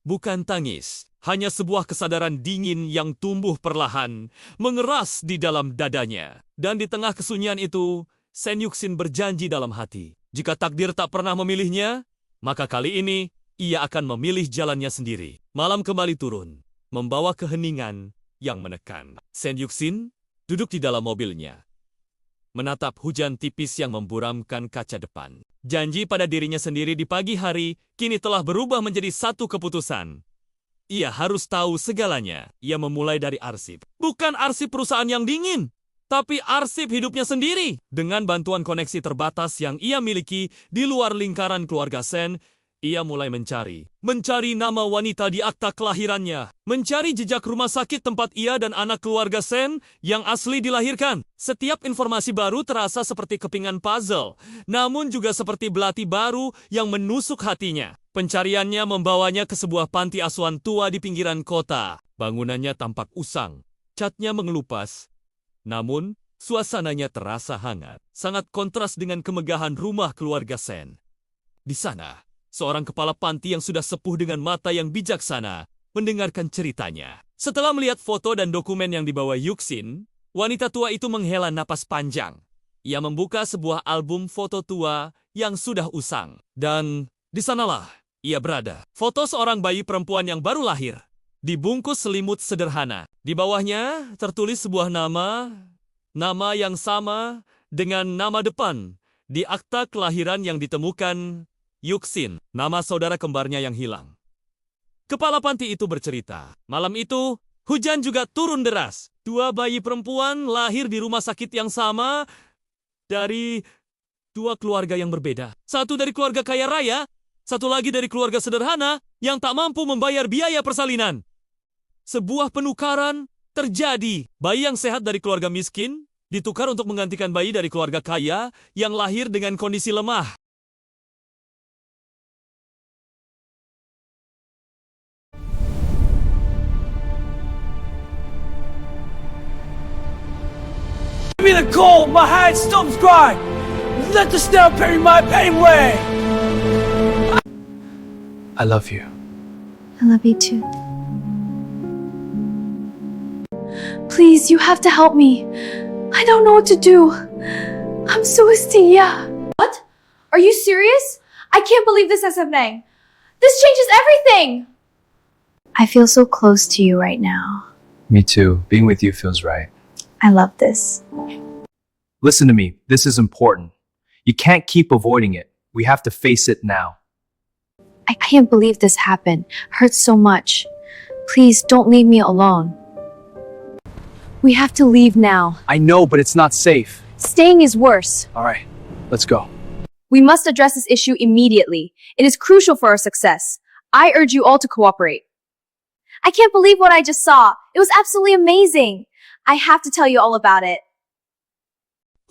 bukan tangis. Hanya sebuah kesadaran dingin yang tumbuh perlahan, mengeras di dalam dadanya. Dan di tengah kesunyian itu, Sen Yuxin berjanji dalam hati. Jika takdir tak pernah memilihnya, maka kali ini ia akan memilih jalannya sendiri. Malam kembali turun, membawa keheningan yang menekan. Sen Yuxin duduk di dalam mobilnya, menatap hujan tipis yang memburamkan kaca depan. Janji pada dirinya sendiri di pagi hari kini telah berubah menjadi satu keputusan. Ia harus tahu segalanya. Ia memulai dari arsip. Bukan arsip perusahaan yang dingin, tapi arsip hidupnya sendiri. Dengan bantuan koneksi terbatas yang ia miliki di luar lingkaran keluarga Sen, ia mulai mencari nama wanita di akta kelahirannya, mencari jejak rumah sakit tempat ia dan anak keluarga Sen yang asli dilahirkan. Setiap informasi baru terasa seperti kepingan puzzle, namun juga seperti belati baru yang menusuk hatinya. Pencariannya membawanya ke sebuah panti asuhan tua di pinggiran kota. Bangunannya tampak usang, catnya mengelupas, namun suasananya terasa hangat, sangat kontras dengan kemegahan rumah keluarga Sen. Di sana, seorang kepala panti yang sudah sepuh dengan mata yang bijaksana mendengarkan ceritanya. Setelah melihat foto dan dokumen yang dibawa Yuxin, wanita tua itu menghela napas panjang. Ia membuka sebuah album foto tua yang sudah usang. Dan di sanalah ia berada. Foto seorang bayi perempuan yang baru lahir, dibungkus selimut sederhana. Di bawahnya tertulis sebuah nama yang sama dengan nama depan di akta kelahiran yang ditemukan Yuxin, nama saudara kembarnya yang hilang. Kepala panti itu bercerita, malam itu hujan juga turun deras. Dua bayi perempuan lahir di rumah sakit yang sama dari dua keluarga yang berbeda. Satu dari keluarga kaya raya, satu lagi dari keluarga sederhana yang tak mampu membayar biaya persalinan. Sebuah penukaran terjadi. Bayi yang sehat dari keluarga miskin ditukar untuk menggantikan bayi dari keluarga kaya yang lahir dengan kondisi lemah. Give me the cold, my heart stops crying. Let the snow bury my pain away. I love you. I love you too. Please, you have to help me. I don't know what to do. I'm so Astia. What? Are you serious? I can't believe this is happening. This changes everything! I feel so close to you right now. Me too. Being with you feels right. I love this. Listen to me. This is important. You can't keep avoiding it. We have to face it now. I can't believe this happened. Hurts so much. Please don't leave me alone. We have to leave now. I know, but it's not safe. Staying is worse. All right, let's go. We must address this issue immediately. It is crucial for our success. I urge you all to cooperate. I can't believe what I just saw. It was absolutely amazing. I have to tell you all about it.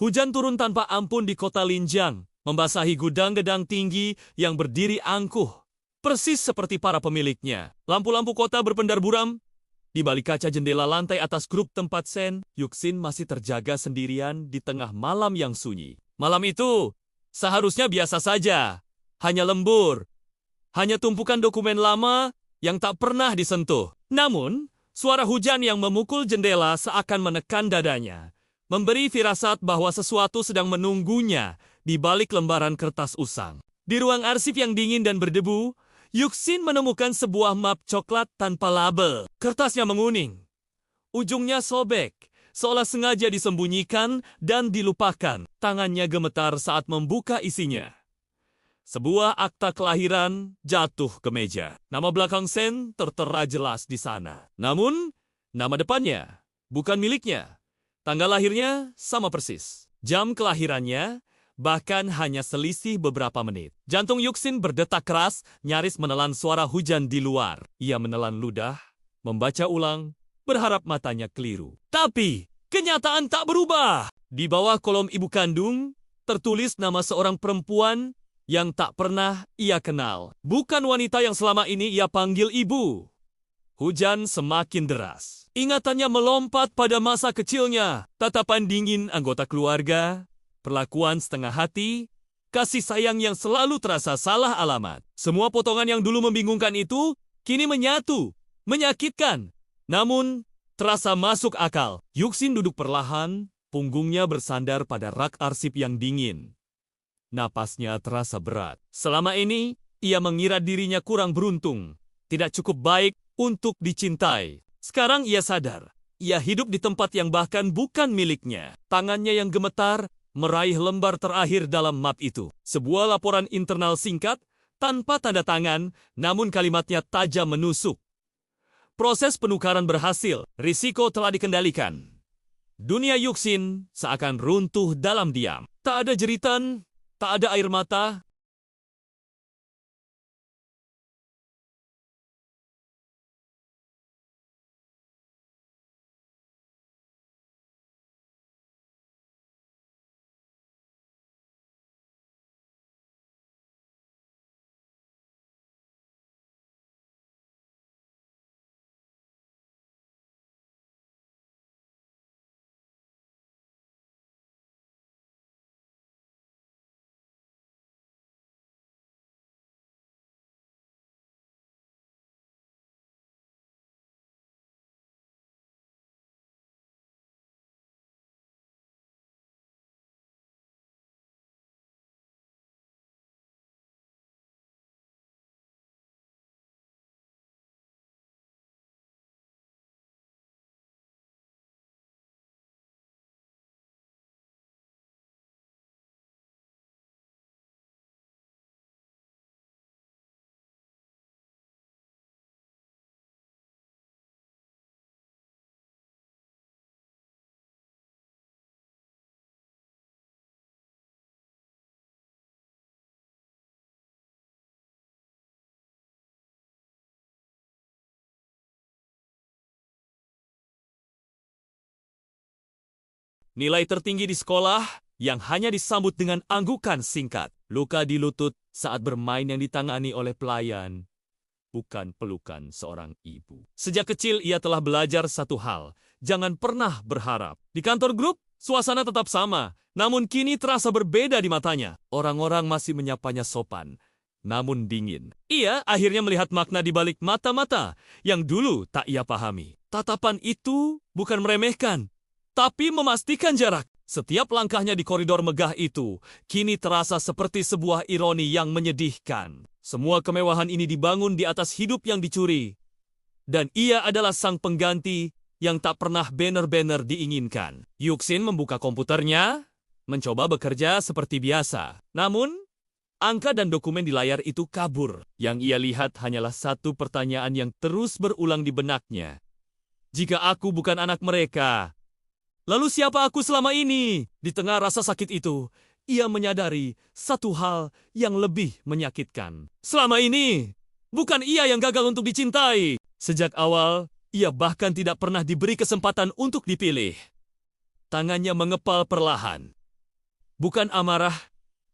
Hujan turun tanpa ampun di kota Linjiang, membasahi gudang-gedang tinggi yang berdiri angkuh, persis seperti para pemiliknya. Lampu-lampu kota berpendar buram. Di balik kaca jendela lantai atas grup tempat Sen, Yuxin masih terjaga sendirian di tengah malam yang sunyi. Malam itu seharusnya biasa saja. hanya lembur. Hanya tumpukan dokumen lama yang tak pernah disentuh. Namun, suara hujan yang memukul jendela seakan menekan dadanya, memberi firasat bahwa sesuatu sedang menunggunya di balik lembaran kertas usang. Di ruang arsip yang dingin dan berdebu, Yuxin menemukan sebuah map coklat tanpa label. Kertasnya menguning. Ujungnya sobek, seolah sengaja disembunyikan dan dilupakan. Tangannya gemetar saat membuka isinya. Sebuah akta kelahiran jatuh ke meja. Nama belakang Sen tertera jelas di sana. Namun, nama depannya bukan miliknya. Tanggal lahirnya sama persis. Jam kelahirannya bahkan hanya selisih beberapa menit. Jantung Yuxin berdetak keras, nyaris menelan suara hujan di luar. Ia menelan ludah, membaca ulang, berharap matanya keliru. Tapi, kenyataan tak berubah. Di bawah kolom ibu kandung, tertulis nama seorang perempuan yang tak pernah ia kenal. Bukan wanita yang selama ini ia panggil ibu. Hujan semakin deras. Ingatannya melompat pada masa kecilnya. Tatapan dingin anggota keluarga, perlakuan setengah hati, kasih sayang yang selalu terasa salah alamat. Semua potongan yang dulu membingungkan itu kini menyatu, menyakitkan. Namun, terasa masuk akal. Yuxin duduk perlahan, punggungnya bersandar pada rak arsip yang dingin. Napasnya terasa berat. Selama ini, ia mengira dirinya kurang beruntung, tidak cukup baik untuk dicintai. Sekarang ia sadar, ia hidup di tempat yang bahkan bukan miliknya. Tangannya yang gemetar meraih lembar terakhir dalam map itu. Sebuah laporan internal singkat, tanpa tanda tangan, namun kalimatnya tajam menusuk. Proses penukaran berhasil, risiko telah dikendalikan. Dunia Yuxin seakan runtuh dalam diam. Tak ada jeritan, tak ada air mata. Nilai tertinggi di sekolah yang hanya disambut dengan anggukan singkat. Luka di lutut saat bermain yang ditangani oleh pelayan. Bukan pelukan seorang ibu. Sejak kecil ia telah belajar satu hal. Jangan pernah berharap. Di kantor grup, suasana tetap sama. Namun kini terasa berbeda di matanya. Orang-orang masih menyapanya sopan, namun dingin. Ia akhirnya melihat makna di balik mata-mata yang dulu tak ia pahami. Tatapan itu bukan meremehkan, tapi memastikan jarak. Setiap langkahnya di koridor megah itu kini terasa seperti sebuah ironi yang menyedihkan. Semua kemewahan ini dibangun di atas hidup yang dicuri. Dan ia adalah sang pengganti yang tak pernah banner-banner diinginkan. Yuxin membuka komputernya, mencoba bekerja seperti biasa. Namun, angka dan dokumen di layar itu kabur. Yang ia lihat hanyalah satu pertanyaan yang terus berulang di benaknya. Jika aku bukan anak mereka, lalu siapa aku selama ini? Di tengah rasa sakit itu, ia menyadari satu hal yang lebih menyakitkan. Selama ini, bukan ia yang gagal untuk dicintai. Sejak awal, ia bahkan tidak pernah diberi kesempatan untuk dipilih. Tangannya mengepal perlahan. Bukan amarah,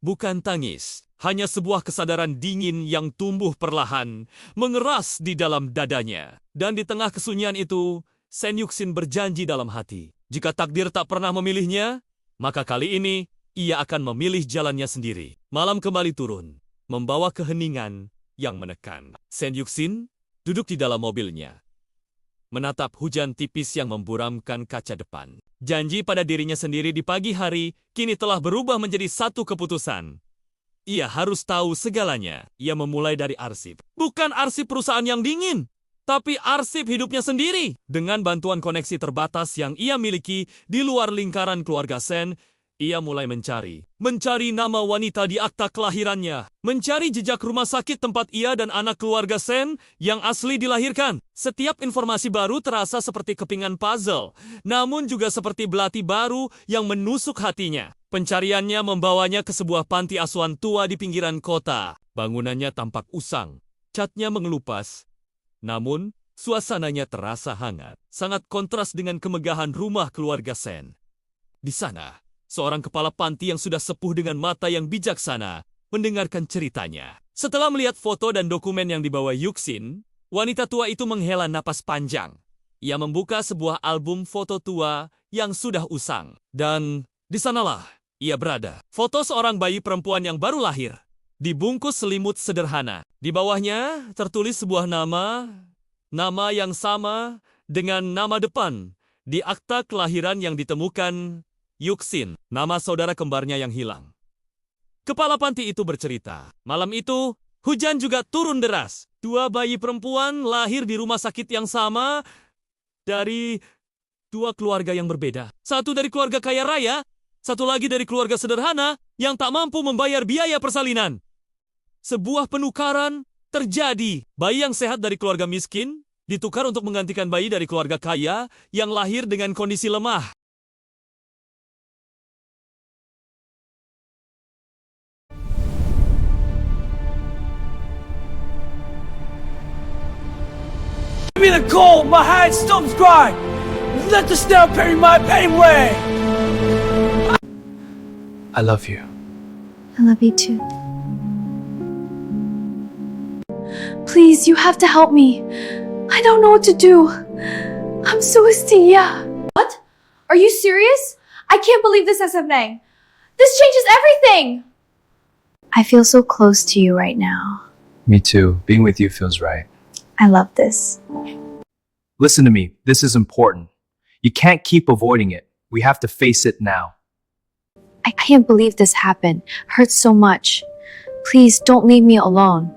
bukan tangis. Hanya sebuah kesadaran dingin yang tumbuh perlahan, mengeras di dalam dadanya. Dan di tengah kesunyian itu, Sen Yuxin berjanji dalam hati. Jika takdir tak pernah memilihnya, maka kali ini ia akan memilih jalannya sendiri. Malam kembali turun. membawa keheningan yang menekan. Sen Yuxin duduk di dalam mobilnya, menatap hujan tipis yang memburamkan kaca depan. Janji pada dirinya sendiri di pagi hari kini telah berubah menjadi satu keputusan. Ia harus tahu segalanya. Ia memulai dari arsip. Bukan arsip perusahaan yang dingin, tapi arsip hidupnya sendiri. Dengan bantuan koneksi terbatas yang ia miliki di luar lingkaran keluarga Sen, ia mulai mencari nama wanita di akta kelahirannya, mencari jejak rumah sakit tempat ia dan anak keluarga Sen yang asli dilahirkan. Setiap informasi baru terasa seperti kepingan puzzle, namun juga seperti belati baru yang menusuk hatinya. Pencariannya membawanya ke sebuah panti asuhan tua di pinggiran kota. Bangunannya tampak usang, catnya mengelupas, namun suasananya terasa hangat, sangat kontras dengan kemegahan rumah keluarga Sen. Di sana, seorang kepala panti yang sudah sepuh dengan mata yang bijaksana mendengarkan ceritanya. Setelah melihat foto dan dokumen yang dibawa Yuxin, wanita tua itu menghela napas panjang. Ia membuka sebuah album foto tua yang sudah usang. Dan di sanalah ia berada. Foto seorang bayi perempuan yang baru lahir, dibungkus selimut sederhana. Di bawahnya tertulis sebuah nama yang sama dengan nama depan di akta kelahiran yang ditemukan Yuxin, nama saudara kembarnya yang hilang. Kepala panti itu bercerita, malam itu hujan juga turun deras. Dua bayi perempuan lahir di rumah sakit yang sama dari dua keluarga yang berbeda. Satu dari keluarga kaya raya, satu lagi dari keluarga sederhana yang tak mampu membayar biaya persalinan. Sebuah penukaran terjadi. Bayi yang sehat dari keluarga miskin ditukar untuk menggantikan bayi dari keluarga kaya yang lahir dengan kondisi lemah. Give me the cold, my hand stumps cry. Let the snow bury my pain away. I love you. I love you too. Please, you have to help me. I don't know what to do. I'm Suastia. What? Are you serious? I can't believe this is happening. This changes everything! I feel so close to you right now. Me too. Being with you feels right. I love this. Listen to me. This is important. You can't keep avoiding it. We have to face it now. I can't believe this happened. Hurts so much. Please don't leave me alone.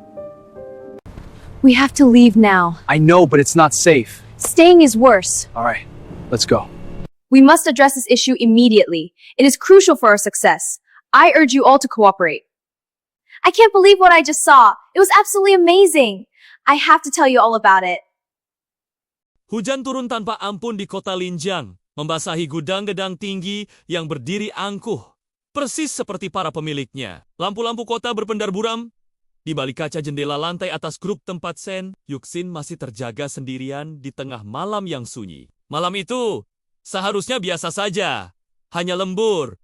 We have to leave now. I know, but it's not safe. Staying is worse. All right, let's go. We must address this issue immediately. It is crucial for our success. I urge you all to cooperate. I can't believe what I just saw. It was absolutely amazing. I have to tell you all about it. Hujan turun tanpa ampun di kota Linjiang, membasahi gudang-gedang tinggi yang berdiri angkuh, persis seperti para pemiliknya. Lampu-lampu kota berpendar buram. Di balik kaca jendela lantai atas grup tempat Sen, Yuxin masih terjaga sendirian di tengah malam yang sunyi. Malam itu seharusnya biasa saja, hanya lembur,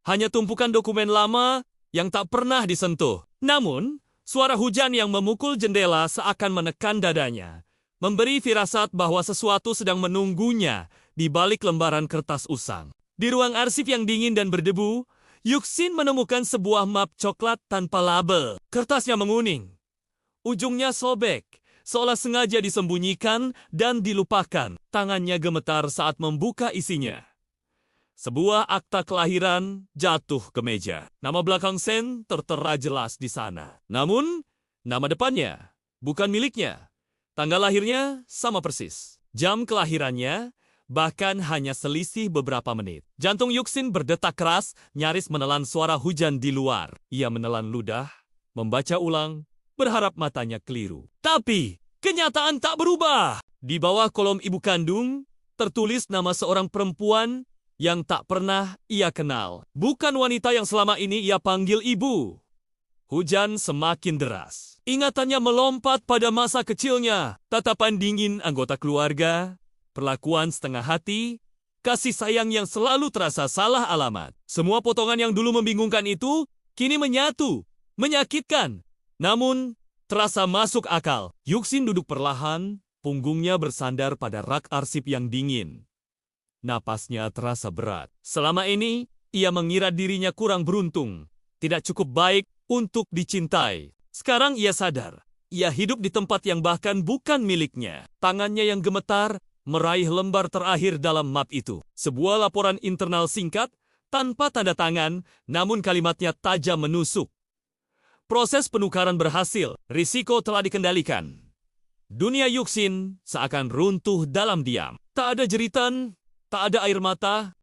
hanya tumpukan dokumen lama yang tak pernah disentuh. Namun, suara hujan yang memukul jendela seakan menekan dadanya, memberi firasat bahwa sesuatu sedang menunggunya di balik lembaran kertas usang. Di ruang arsip yang dingin dan berdebu, Yuxin menemukan sebuah map coklat tanpa label. Kertasnya menguning. Ujungnya sobek, seolah sengaja disembunyikan dan dilupakan. Tangannya gemetar saat membuka isinya. Sebuah akta kelahiran jatuh ke meja. Nama belakang Sen tertera jelas di sana. Namun, nama depannya bukan miliknya. Tanggal lahirnya sama persis. Jam kelahirannya bahkan hanya selisih beberapa menit. Jantung Yuxin berdetak keras, nyaris menelan suara hujan di luar. Ia menelan ludah, membaca ulang, berharap matanya keliru. Tapi, kenyataan tak berubah. Di bawah kolom ibu kandung, tertulis nama seorang perempuan yang tak pernah ia kenal. Bukan wanita yang selama ini ia panggil ibu. Hujan semakin deras. Ingatannya melompat pada masa kecilnya. Tatapan dingin anggota keluarga, perlakuan setengah hati, kasih sayang yang selalu terasa salah alamat. Semua potongan yang dulu membingungkan itu kini menyatu, menyakitkan. Namun, terasa masuk akal. Yuxin duduk perlahan, punggungnya bersandar pada rak arsip yang dingin. Napasnya terasa berat. Selama ini, ia mengira dirinya kurang beruntung, tidak cukup baik untuk dicintai. Sekarang ia sadar, ia hidup di tempat yang bahkan bukan miliknya. Tangannya yang gemetar meraih lembar terakhir dalam map itu. Sebuah laporan internal singkat, tanpa tanda tangan, namun kalimatnya tajam menusuk. Proses penukaran berhasil, risiko telah dikendalikan. Dunia Yuxin seakan runtuh dalam diam. Tak ada jeritan, tak ada air mata.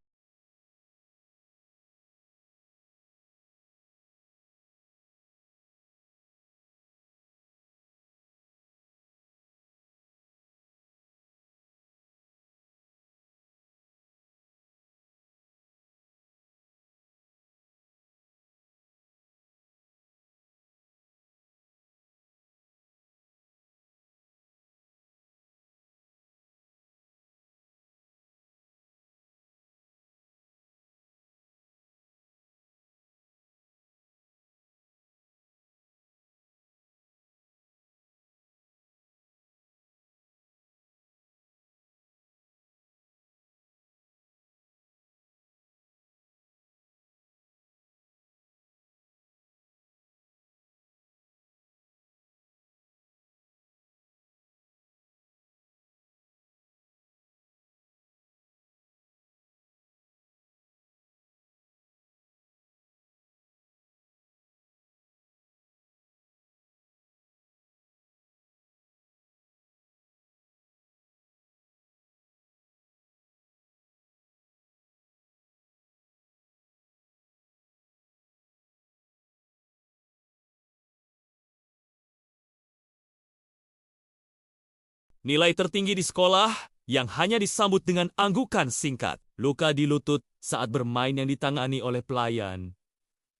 Nilai tertinggi di sekolah yang hanya disambut dengan anggukan singkat. Luka di lutut saat bermain yang ditangani oleh pelayan.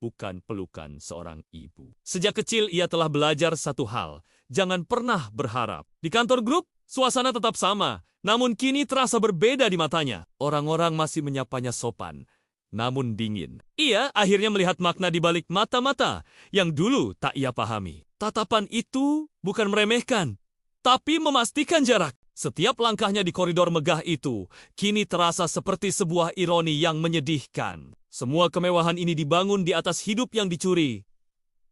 Bukan pelukan seorang ibu. Sejak kecil ia telah belajar satu hal. Jangan pernah berharap. Di kantor grup, suasana tetap sama. Namun kini terasa berbeda di matanya. Orang-orang masih menyapanya sopan, namun dingin. Ia akhirnya melihat makna di balik mata-mata yang dulu tak ia pahami. Tatapan itu bukan meremehkan, tapi memastikan jarak. Setiap langkahnya di koridor megah itu kini terasa seperti sebuah ironi yang menyedihkan. Semua kemewahan ini dibangun di atas hidup yang dicuri.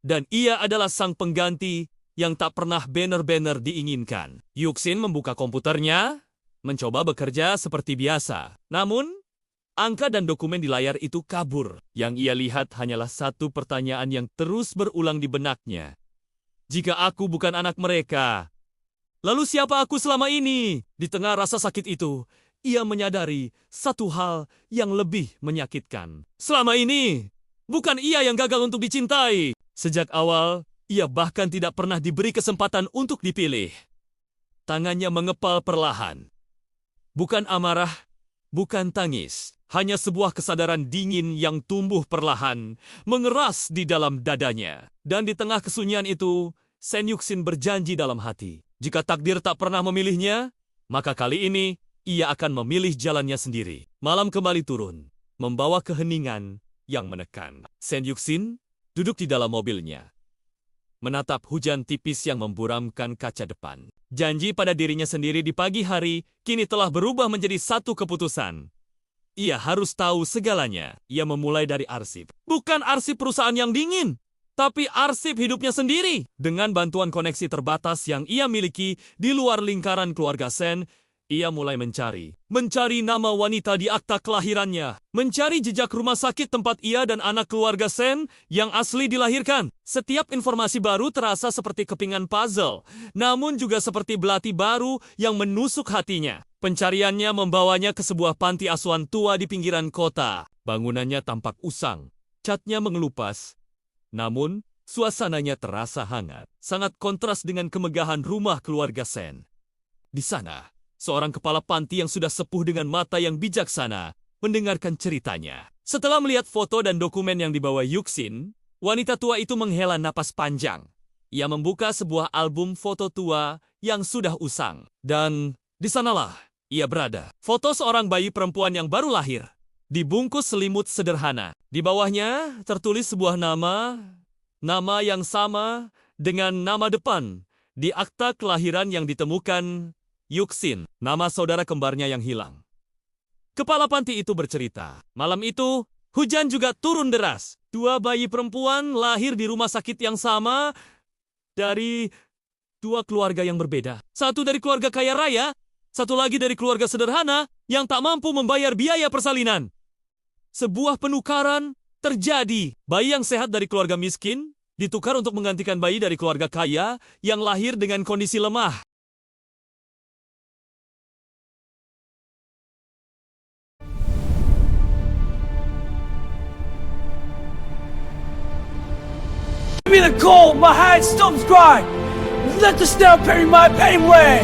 Dan ia adalah sang pengganti yang tak pernah banner-banner diinginkan. Yuxin membuka komputernya, mencoba bekerja seperti biasa. Namun, angka dan dokumen di layar itu kabur. Yang ia lihat hanyalah satu pertanyaan yang terus berulang di benaknya. Jika aku bukan anak mereka, lalu siapa aku selama ini? Di tengah rasa sakit itu, ia menyadari satu hal yang lebih menyakitkan. Selama ini, bukan ia yang gagal untuk dicintai. Sejak awal, ia bahkan tidak pernah diberi kesempatan untuk dipilih. Tangannya mengepal perlahan. Bukan amarah, bukan tangis. Hanya sebuah kesadaran dingin yang tumbuh perlahan, mengeras di dalam dadanya. Dan di tengah kesunyian itu, Sen Yuxin berjanji dalam hati. Jika takdir tak pernah memilihnya, maka kali ini ia akan memilih jalannya sendiri. Malam kembali turun, membawa keheningan yang menekan. Sen Yuxin duduk di dalam mobilnya, menatap hujan tipis yang memburamkan kaca depan. Janji pada dirinya sendiri di pagi hari kini telah berubah menjadi satu keputusan. Ia harus tahu segalanya. Ia memulai dari arsip. Bukan arsip perusahaan yang dingin, tapi arsip hidupnya sendiri. Dengan bantuan koneksi terbatas yang ia miliki di luar lingkaran keluarga Sen, ia mulai mencari nama wanita di akta kelahirannya, mencari jejak rumah sakit tempat ia dan anak keluarga Sen yang asli dilahirkan. Setiap informasi baru terasa seperti kepingan puzzle, namun juga seperti belati baru yang menusuk hatinya. Pencariannya membawanya ke sebuah panti asuhan tua di pinggiran kota. Bangunannya tampak usang, catnya mengelupas, namun suasananya terasa hangat, sangat kontras dengan kemegahan rumah keluarga Sen. Di sana, seorang kepala panti yang sudah sepuh dengan mata yang bijaksana mendengarkan ceritanya. Setelah melihat foto dan dokumen yang dibawa Yuxin, wanita tua itu menghela napas panjang. Ia membuka sebuah album foto tua yang sudah usang. Dan di sanalah ia berada. Foto seorang bayi perempuan yang baru lahir, dibungkus selimut sederhana. Di bawahnya tertulis sebuah nama yang sama dengan nama depan di akta kelahiran yang ditemukan Yuxin, nama saudara kembarnya yang hilang. Kepala panti itu bercerita, malam itu hujan juga turun deras. Dua bayi perempuan lahir di rumah sakit yang sama dari dua keluarga yang berbeda. Satu dari keluarga kaya raya, satu lagi dari keluarga sederhana yang tak mampu membayar biaya persalinan. Sebuah penukaran terjadi. Bayi yang sehat dari keluarga miskin ditukar untuk menggantikan bayi dari keluarga kaya yang lahir dengan kondisi lemah. Give me the cold, my hand stops crying. Let the snow bury my pain away.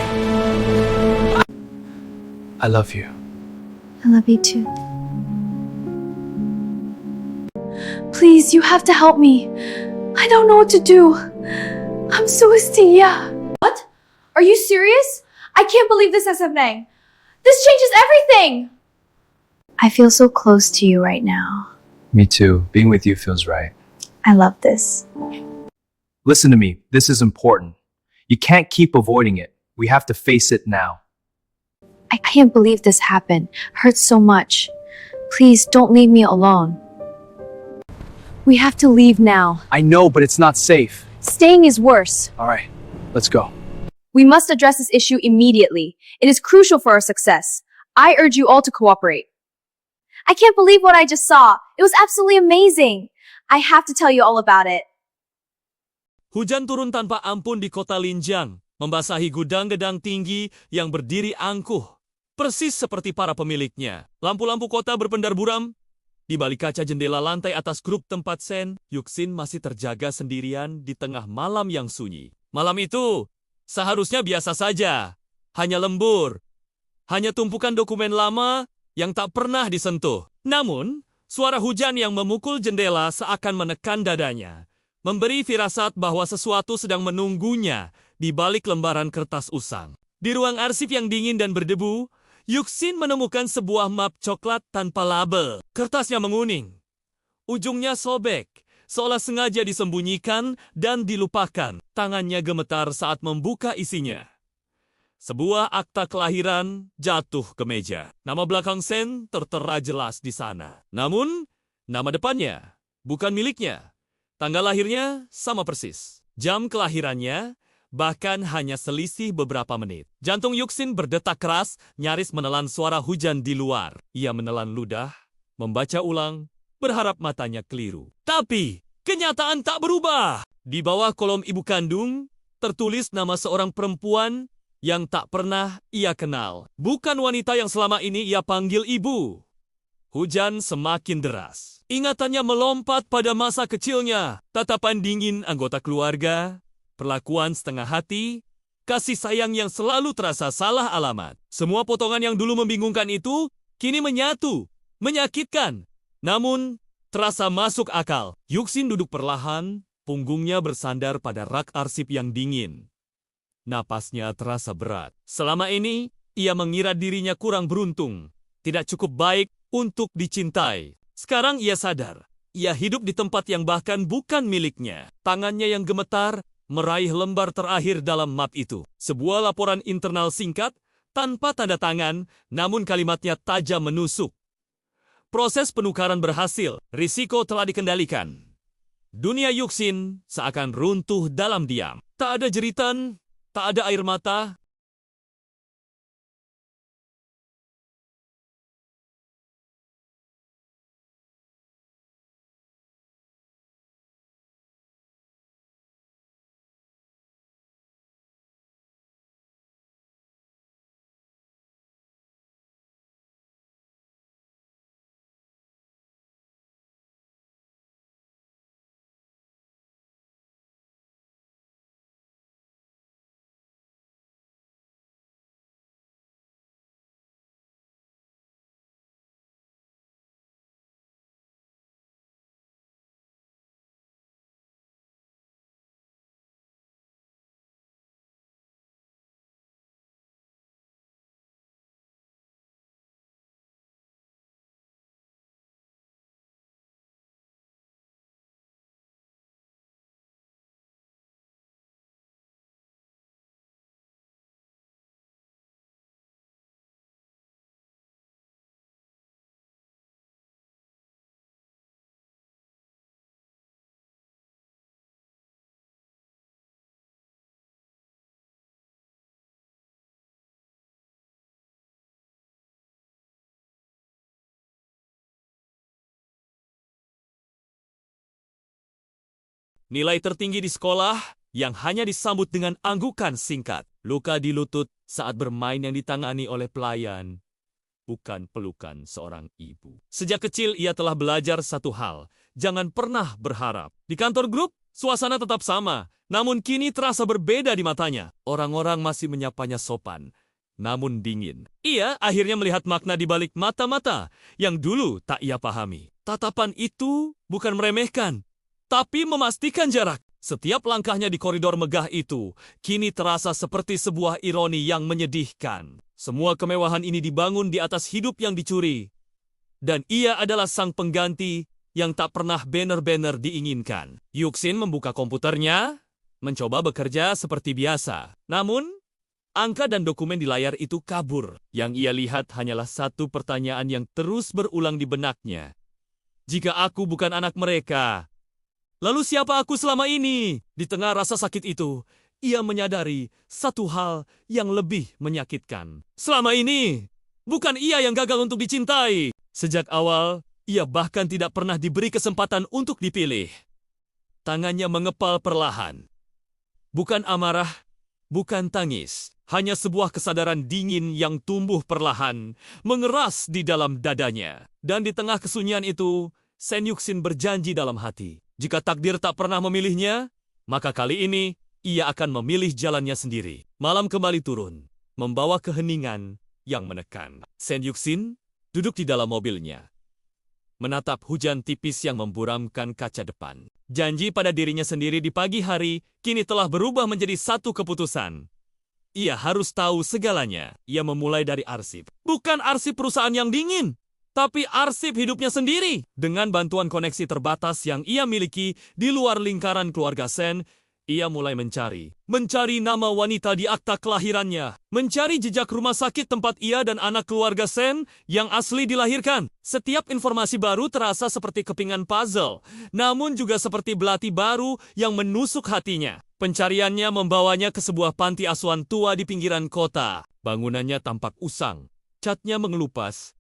I love you. I love you too. Please, you have to help me. I don't know what to do. I'm Suisti, yeah. What? Are you serious? I can't believe this is happening. This changes everything! I feel so close to you right now. Me too. Being with you feels right. I love this. Listen to me. This is important. You can't keep avoiding it. We have to face it now. I can't believe this happened. Hurts so much. Please don't leave me alone. We have to leave now. I know, but it's not safe. Staying is worse. All right, let's go. We must address this issue immediately. It is crucial for our success. I urge you all to cooperate. I can't believe what I just saw. It was absolutely amazing. I have to tell you all about it. Hujan turun tanpa ampun di kota Linjiang, membasahi gudang-gedang tinggi yang berdiri angkuh. Persis seperti para pemiliknya. Lampu-lampu kota berpendar buram. Di balik kaca jendela lantai atas grup tempat Sen, Yuxin masih terjaga sendirian di tengah malam yang sunyi. Malam itu seharusnya biasa saja. Hanya lembur. Hanya tumpukan dokumen lama yang tak pernah disentuh. Namun, suara hujan yang memukul jendela seakan menekan dadanya. Memberi firasat bahwa sesuatu sedang menunggunya di balik lembaran kertas usang. Di ruang arsip yang dingin dan berdebu, Yuxin menemukan sebuah map coklat tanpa label. Kertasnya menguning. Ujungnya sobek, seolah sengaja disembunyikan dan dilupakan. Tangannya gemetar saat membuka isinya. Sebuah akta kelahiran jatuh ke meja. Nama belakang Sen tertera jelas di sana. Namun, nama depannya bukan miliknya. Tanggal lahirnya sama persis. Jam kelahirannya bahkan hanya selisih beberapa menit. Jantung Yuxin berdetak keras, nyaris menelan suara hujan di luar. Ia menelan ludah, membaca ulang, berharap matanya keliru. Tapi, kenyataan tak berubah. Di bawah kolom ibu kandung, tertulis nama seorang perempuan yang tak pernah ia kenal. Bukan wanita yang selama ini ia panggil ibu. Hujan semakin deras. Ingatannya melompat pada masa kecilnya. Tatapan dingin anggota keluarga, perlakuan setengah hati, kasih sayang yang selalu terasa salah alamat. Semua potongan yang dulu membingungkan itu kini menyatu, menyakitkan. Namun, terasa masuk akal. Yuxin duduk perlahan, punggungnya bersandar pada rak arsip yang dingin. Napasnya terasa berat. Selama ini, ia mengira dirinya kurang beruntung, tidak cukup baik untuk dicintai. Sekarang ia sadar, ia hidup di tempat yang bahkan bukan miliknya. Tangannya yang gemetar meraih lembar terakhir dalam map itu. Sebuah laporan internal singkat, tanpa tanda tangan, namun kalimatnya tajam menusuk. Proses penukaran berhasil, risiko telah dikendalikan. Dunia Yuxin seakan runtuh dalam diam. Tak ada jeritan, tak ada air mata, Nilai tertinggi di sekolah yang hanya disambut dengan anggukan singkat. Luka di lutut saat bermain yang ditangani oleh pelayan. Bukan pelukan seorang ibu. Sejak kecil ia telah belajar satu hal. Jangan pernah berharap. Di kantor grup, suasana tetap sama. Namun kini terasa berbeda di matanya. Orang-orang masih menyapanya sopan, namun dingin. Ia akhirnya melihat makna di balik mata-mata yang dulu tak ia pahami. Tatapan itu bukan meremehkan, tapi memastikan jarak. Setiap langkahnya di koridor megah itu kini terasa seperti sebuah ironi yang menyedihkan. Semua kemewahan ini dibangun di atas hidup yang dicuri. Dan ia adalah sang pengganti yang tak pernah banner-banner diinginkan. Yuxin membuka komputernya, mencoba bekerja seperti biasa. Namun, angka dan dokumen di layar itu kabur. Yang ia lihat hanyalah satu pertanyaan yang terus berulang di benaknya. Jika aku bukan anak mereka, lalu siapa aku selama ini? Di tengah rasa sakit itu, ia menyadari satu hal yang lebih menyakitkan. Selama ini, bukan ia yang gagal untuk dicintai. Sejak awal, ia bahkan tidak pernah diberi kesempatan untuk dipilih. Tangannya mengepal perlahan. Bukan amarah, bukan tangis. Hanya sebuah kesadaran dingin yang tumbuh perlahan, mengeras di dalam dadanya. Dan di tengah kesunyian itu, Sen Yuxin berjanji dalam hati. Jika takdir tak pernah memilihnya, maka kali ini ia akan memilih jalannya sendiri. Malam kembali turun, membawa keheningan yang menekan. Sen Yuxin duduk di dalam mobilnya, menatap hujan tipis yang memburamkan kaca depan. Janji pada dirinya sendiri di pagi hari kini telah berubah menjadi satu keputusan. Ia harus tahu segalanya. Ia memulai dari arsip. Bukan arsip perusahaan yang dingin, tapi arsip hidupnya sendiri. Dengan bantuan koneksi terbatas yang ia miliki di luar lingkaran keluarga Sen, ia mulai mencari nama wanita di akta kelahirannya, mencari jejak rumah sakit tempat ia dan anak keluarga Sen yang asli dilahirkan. Setiap informasi baru terasa seperti kepingan puzzle, namun juga seperti belati baru yang menusuk hatinya. Pencariannya membawanya ke sebuah panti asuhan tua di pinggiran kota. Bangunannya tampak usang, catnya mengelupas,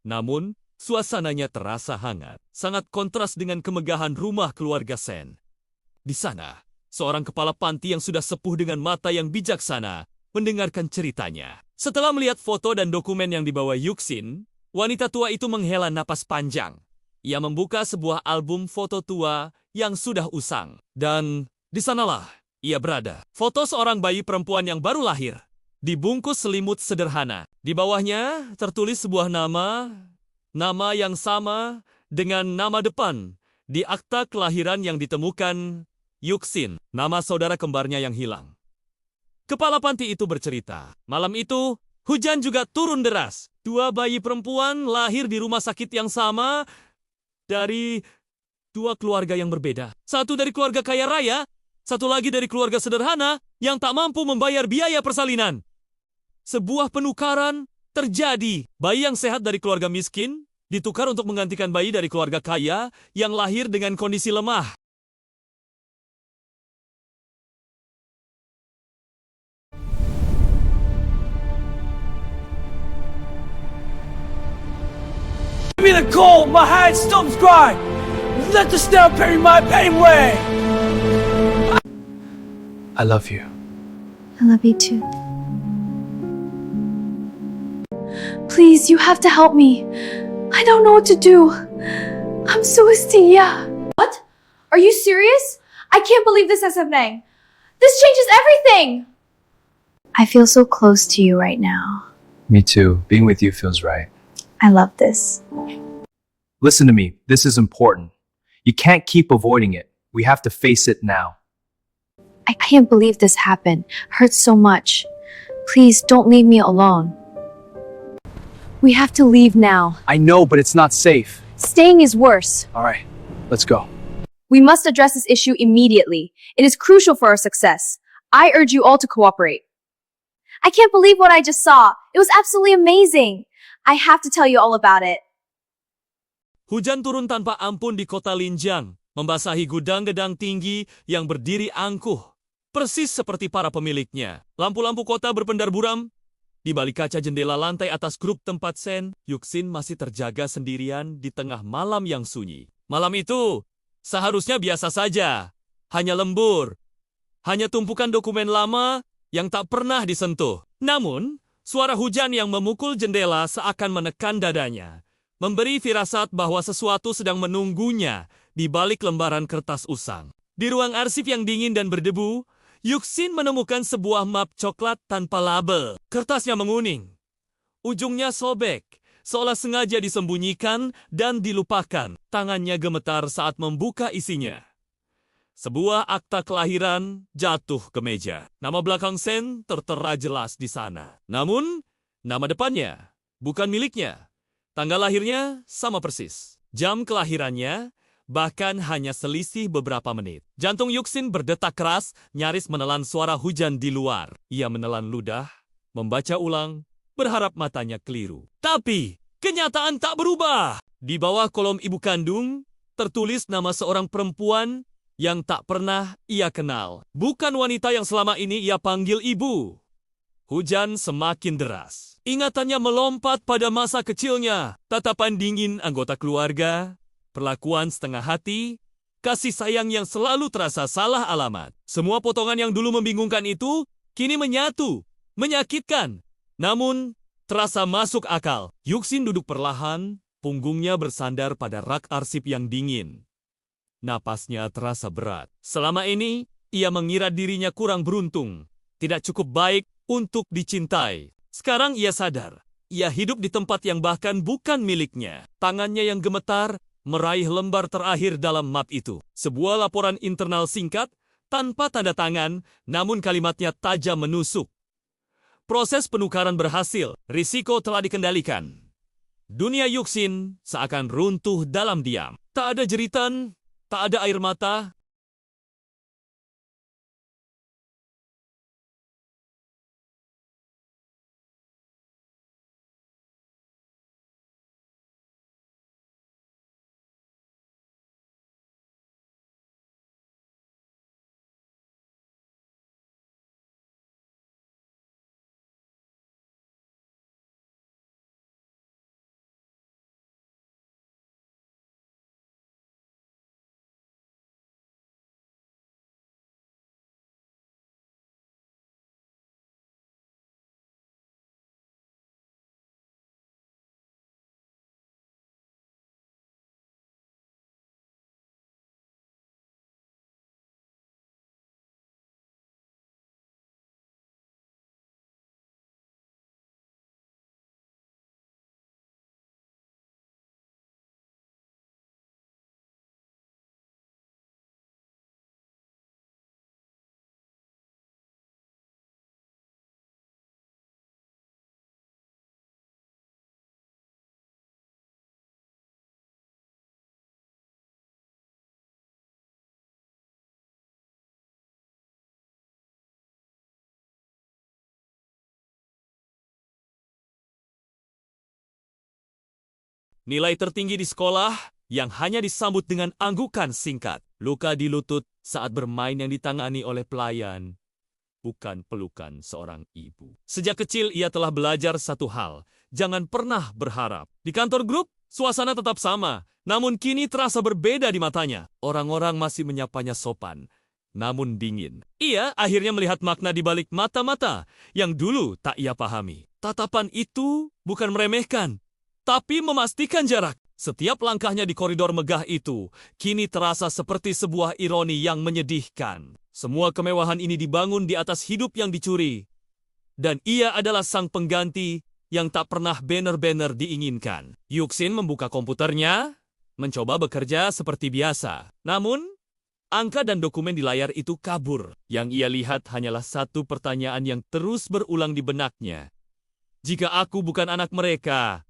namun suasananya terasa hangat, sangat kontras dengan kemegahan rumah keluarga Sen. Di sana, seorang kepala panti yang sudah sepuh dengan mata yang bijaksana mendengarkan ceritanya. Setelah melihat foto dan dokumen yang dibawa Yuxin, wanita tua itu menghela napas panjang. Ia membuka sebuah album foto tua yang sudah usang. Dan di sanalah ia berada. Foto seorang bayi perempuan yang baru lahir, dibungkus selimut sederhana. Di bawahnya tertulis sebuah nama yang sama dengan nama depan di akta kelahiran yang ditemukan Yuxin, nama saudara kembarnya yang hilang. Kepala panti itu bercerita, malam itu hujan juga turun deras. Dua bayi perempuan lahir di rumah sakit yang sama dari dua keluarga yang berbeda. Satu dari keluarga kaya raya, satu lagi dari keluarga sederhana yang tak mampu membayar biaya persalinan. Sebuah penukaran terjadi. Bayi yang sehat dari keluarga miskin ditukar untuk menggantikan bayi dari keluarga kaya yang lahir dengan kondisi lemah. Give me the cold, my hand stops crying. Let the snow bury my pain away. I love you. I love you too. Please, you have to help me. I don't know what to do. I'm Suastia. What? Are you serious? I can't believe this is happening. This changes everything! I feel so close to you right now. Me too. Being with you feels right. I love this. Listen to me. This is important. You can't keep avoiding it. We have to face it now. I can't believe this happened. Hurts so much. Please don't leave me alone. We have to leave now. I know, but it's not safe. Staying is worse. All right, let's go. We must address this issue immediately. It is crucial for our success. I urge you all to cooperate. I can't believe what I just saw. It was absolutely amazing. I have to tell you all about it. Hujan turun tanpa ampun di kota Linjiang, membasahi gudang-gedang tinggi yang berdiri angkuh, persis seperti para pemiliknya. Lampu-lampu kota berpendar buram. Di balik kaca jendela lantai atas grup tempat Sen, Yuxin masih terjaga sendirian di tengah malam yang sunyi. Malam itu seharusnya biasa saja. hanya lembur. Hanya tumpukan dokumen lama yang tak pernah disentuh. Namun, suara hujan yang memukul jendela seakan menekan dadanya, memberi firasat bahwa sesuatu sedang menunggunya di balik lembaran kertas usang. Di ruang arsip yang dingin dan berdebu, Yuxin menemukan sebuah map coklat tanpa label. Kertasnya menguning. Ujungnya sobek, seolah sengaja disembunyikan dan dilupakan. Tangannya gemetar saat membuka isinya. Sebuah akta kelahiran jatuh ke meja. Nama belakang Sen tertera jelas di sana. Namun, nama depannya bukan miliknya. Tanggal lahirnya sama persis. Jam kelahirannya bahkan hanya selisih beberapa menit. Jantung Yuxin berdetak keras, nyaris menelan suara hujan di luar. Ia menelan ludah, membaca ulang, berharap matanya keliru. Tapi, kenyataan tak berubah. Di bawah kolom ibu kandung, tertulis nama seorang perempuan yang tak pernah ia kenal. Bukan wanita yang selama ini ia panggil ibu. Hujan semakin deras. Ingatannya melompat pada masa kecilnya. Tatapan dingin anggota keluarga, perlakuan setengah hati, kasih sayang yang selalu terasa salah alamat. Semua potongan yang dulu membingungkan itu kini menyatu, menyakitkan. Namun, terasa masuk akal. Yuxin duduk perlahan, punggungnya bersandar pada rak arsip yang dingin. Napasnya terasa berat. Selama ini, ia mengira dirinya kurang beruntung, tidak cukup baik untuk dicintai. Sekarang ia sadar, ia hidup di tempat yang bahkan bukan miliknya. Tangannya yang gemetar meraih lembar terakhir dalam map itu. Sebuah laporan internal singkat, tanpa tanda tangan, namun kalimatnya tajam menusuk. Proses penukaran berhasil, risiko telah dikendalikan. Dunia Yuxin seakan runtuh dalam diam. Tak ada jeritan, tak ada air mata. Nilai tertinggi di sekolah yang hanya disambut dengan anggukan singkat. Luka di lutut saat bermain yang ditangani oleh pelayan. Bukan pelukan seorang ibu. Sejak kecil ia telah belajar satu hal. Jangan pernah berharap. Di kantor grup, suasana tetap sama. Namun kini terasa berbeda di matanya. Orang-orang masih menyapanya sopan, namun dingin. Ia akhirnya melihat makna di balik mata-mata yang dulu tak ia pahami. Tatapan itu bukan meremehkan, tapi memastikan jarak. Setiap langkahnya di koridor megah itu kini terasa seperti sebuah ironi yang menyedihkan. Semua kemewahan ini dibangun di atas hidup yang dicuri. Dan ia adalah sang pengganti yang tak pernah benar-benar diinginkan. Yuxin membuka komputernya, mencoba bekerja seperti biasa. Namun, angka dan dokumen di layar itu kabur. Yang ia lihat hanyalah satu pertanyaan yang terus berulang di benaknya. Jika aku bukan anak mereka,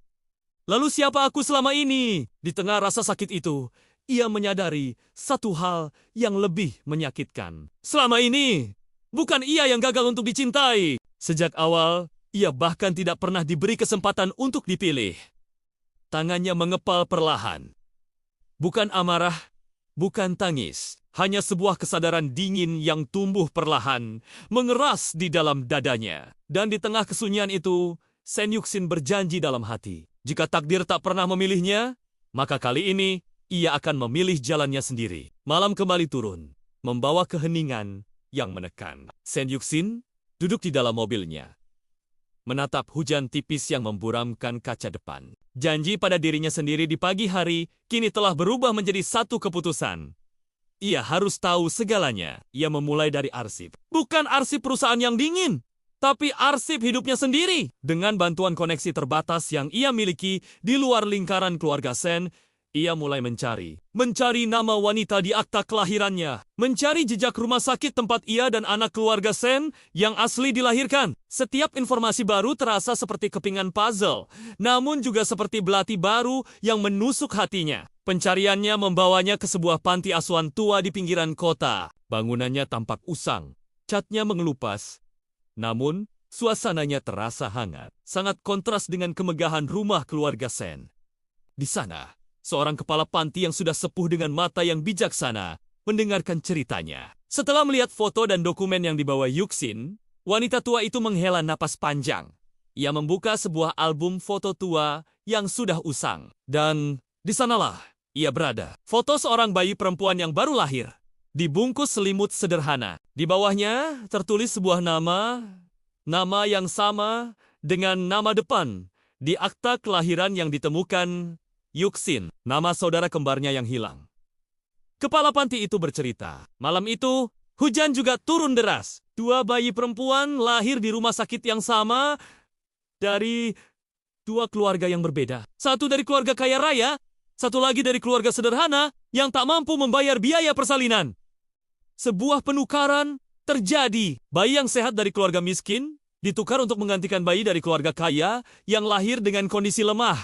lalu siapa aku selama ini? Di tengah rasa sakit itu, ia menyadari satu hal yang lebih menyakitkan. Selama ini, bukan ia yang gagal untuk dicintai. Sejak awal, ia bahkan tidak pernah diberi kesempatan untuk dipilih. Tangannya mengepal perlahan. Bukan amarah, bukan tangis. Hanya sebuah kesadaran dingin yang tumbuh perlahan, mengeras di dalam dadanya. Dan di tengah kesunyian itu, Sen Yuxin berjanji dalam hati. Jika takdir tak pernah memilihnya, maka kali ini ia akan memilih jalannya sendiri. Malam kembali turun, membawa keheningan yang menekan. Sen Yuxin duduk di dalam mobilnya, menatap hujan tipis yang memburamkan kaca depan. Janji pada dirinya sendiri di pagi hari kini telah berubah menjadi satu keputusan. Ia harus tahu segalanya. Ia memulai dari arsip. Bukan arsip perusahaan yang dingin, tapi arsip hidupnya sendiri. Dengan bantuan koneksi terbatas yang ia miliki di luar lingkaran keluarga Sen, ia mulai mencari nama wanita di akta kelahirannya, mencari jejak rumah sakit tempat ia dan anak keluarga Sen yang asli dilahirkan. Setiap informasi baru terasa seperti kepingan puzzle, namun juga seperti belati baru yang menusuk hatinya. Pencariannya membawanya ke sebuah panti asuhan tua di pinggiran kota. Bangunannya tampak usang, catnya mengelupas, namun suasananya terasa hangat, sangat kontras dengan kemegahan rumah keluarga Sen. Di sana, seorang kepala panti yang sudah sepuh dengan mata yang bijaksana mendengarkan ceritanya. Setelah melihat foto dan dokumen yang dibawa Yuxin, wanita tua itu menghela napas panjang. Ia membuka sebuah album foto tua yang sudah usang. Dan di sanalah ia berada. Foto seorang bayi perempuan yang baru lahir, dibungkus selimut sederhana. Di bawahnya tertulis sebuah nama yang sama dengan nama depan di akta kelahiran yang ditemukan Yuxin, nama saudara kembarnya yang hilang. Kepala panti itu bercerita, malam itu hujan juga turun deras. 2 bayi perempuan lahir di rumah sakit yang sama dari 2 keluarga yang berbeda. Satu dari keluarga kaya raya, satu lagi dari keluarga sederhana yang tak mampu membayar biaya persalinan. Sebuah penukaran terjadi. Bayi yang sehat dari keluarga miskin ditukar untuk menggantikan bayi dari keluarga kaya yang lahir dengan kondisi lemah.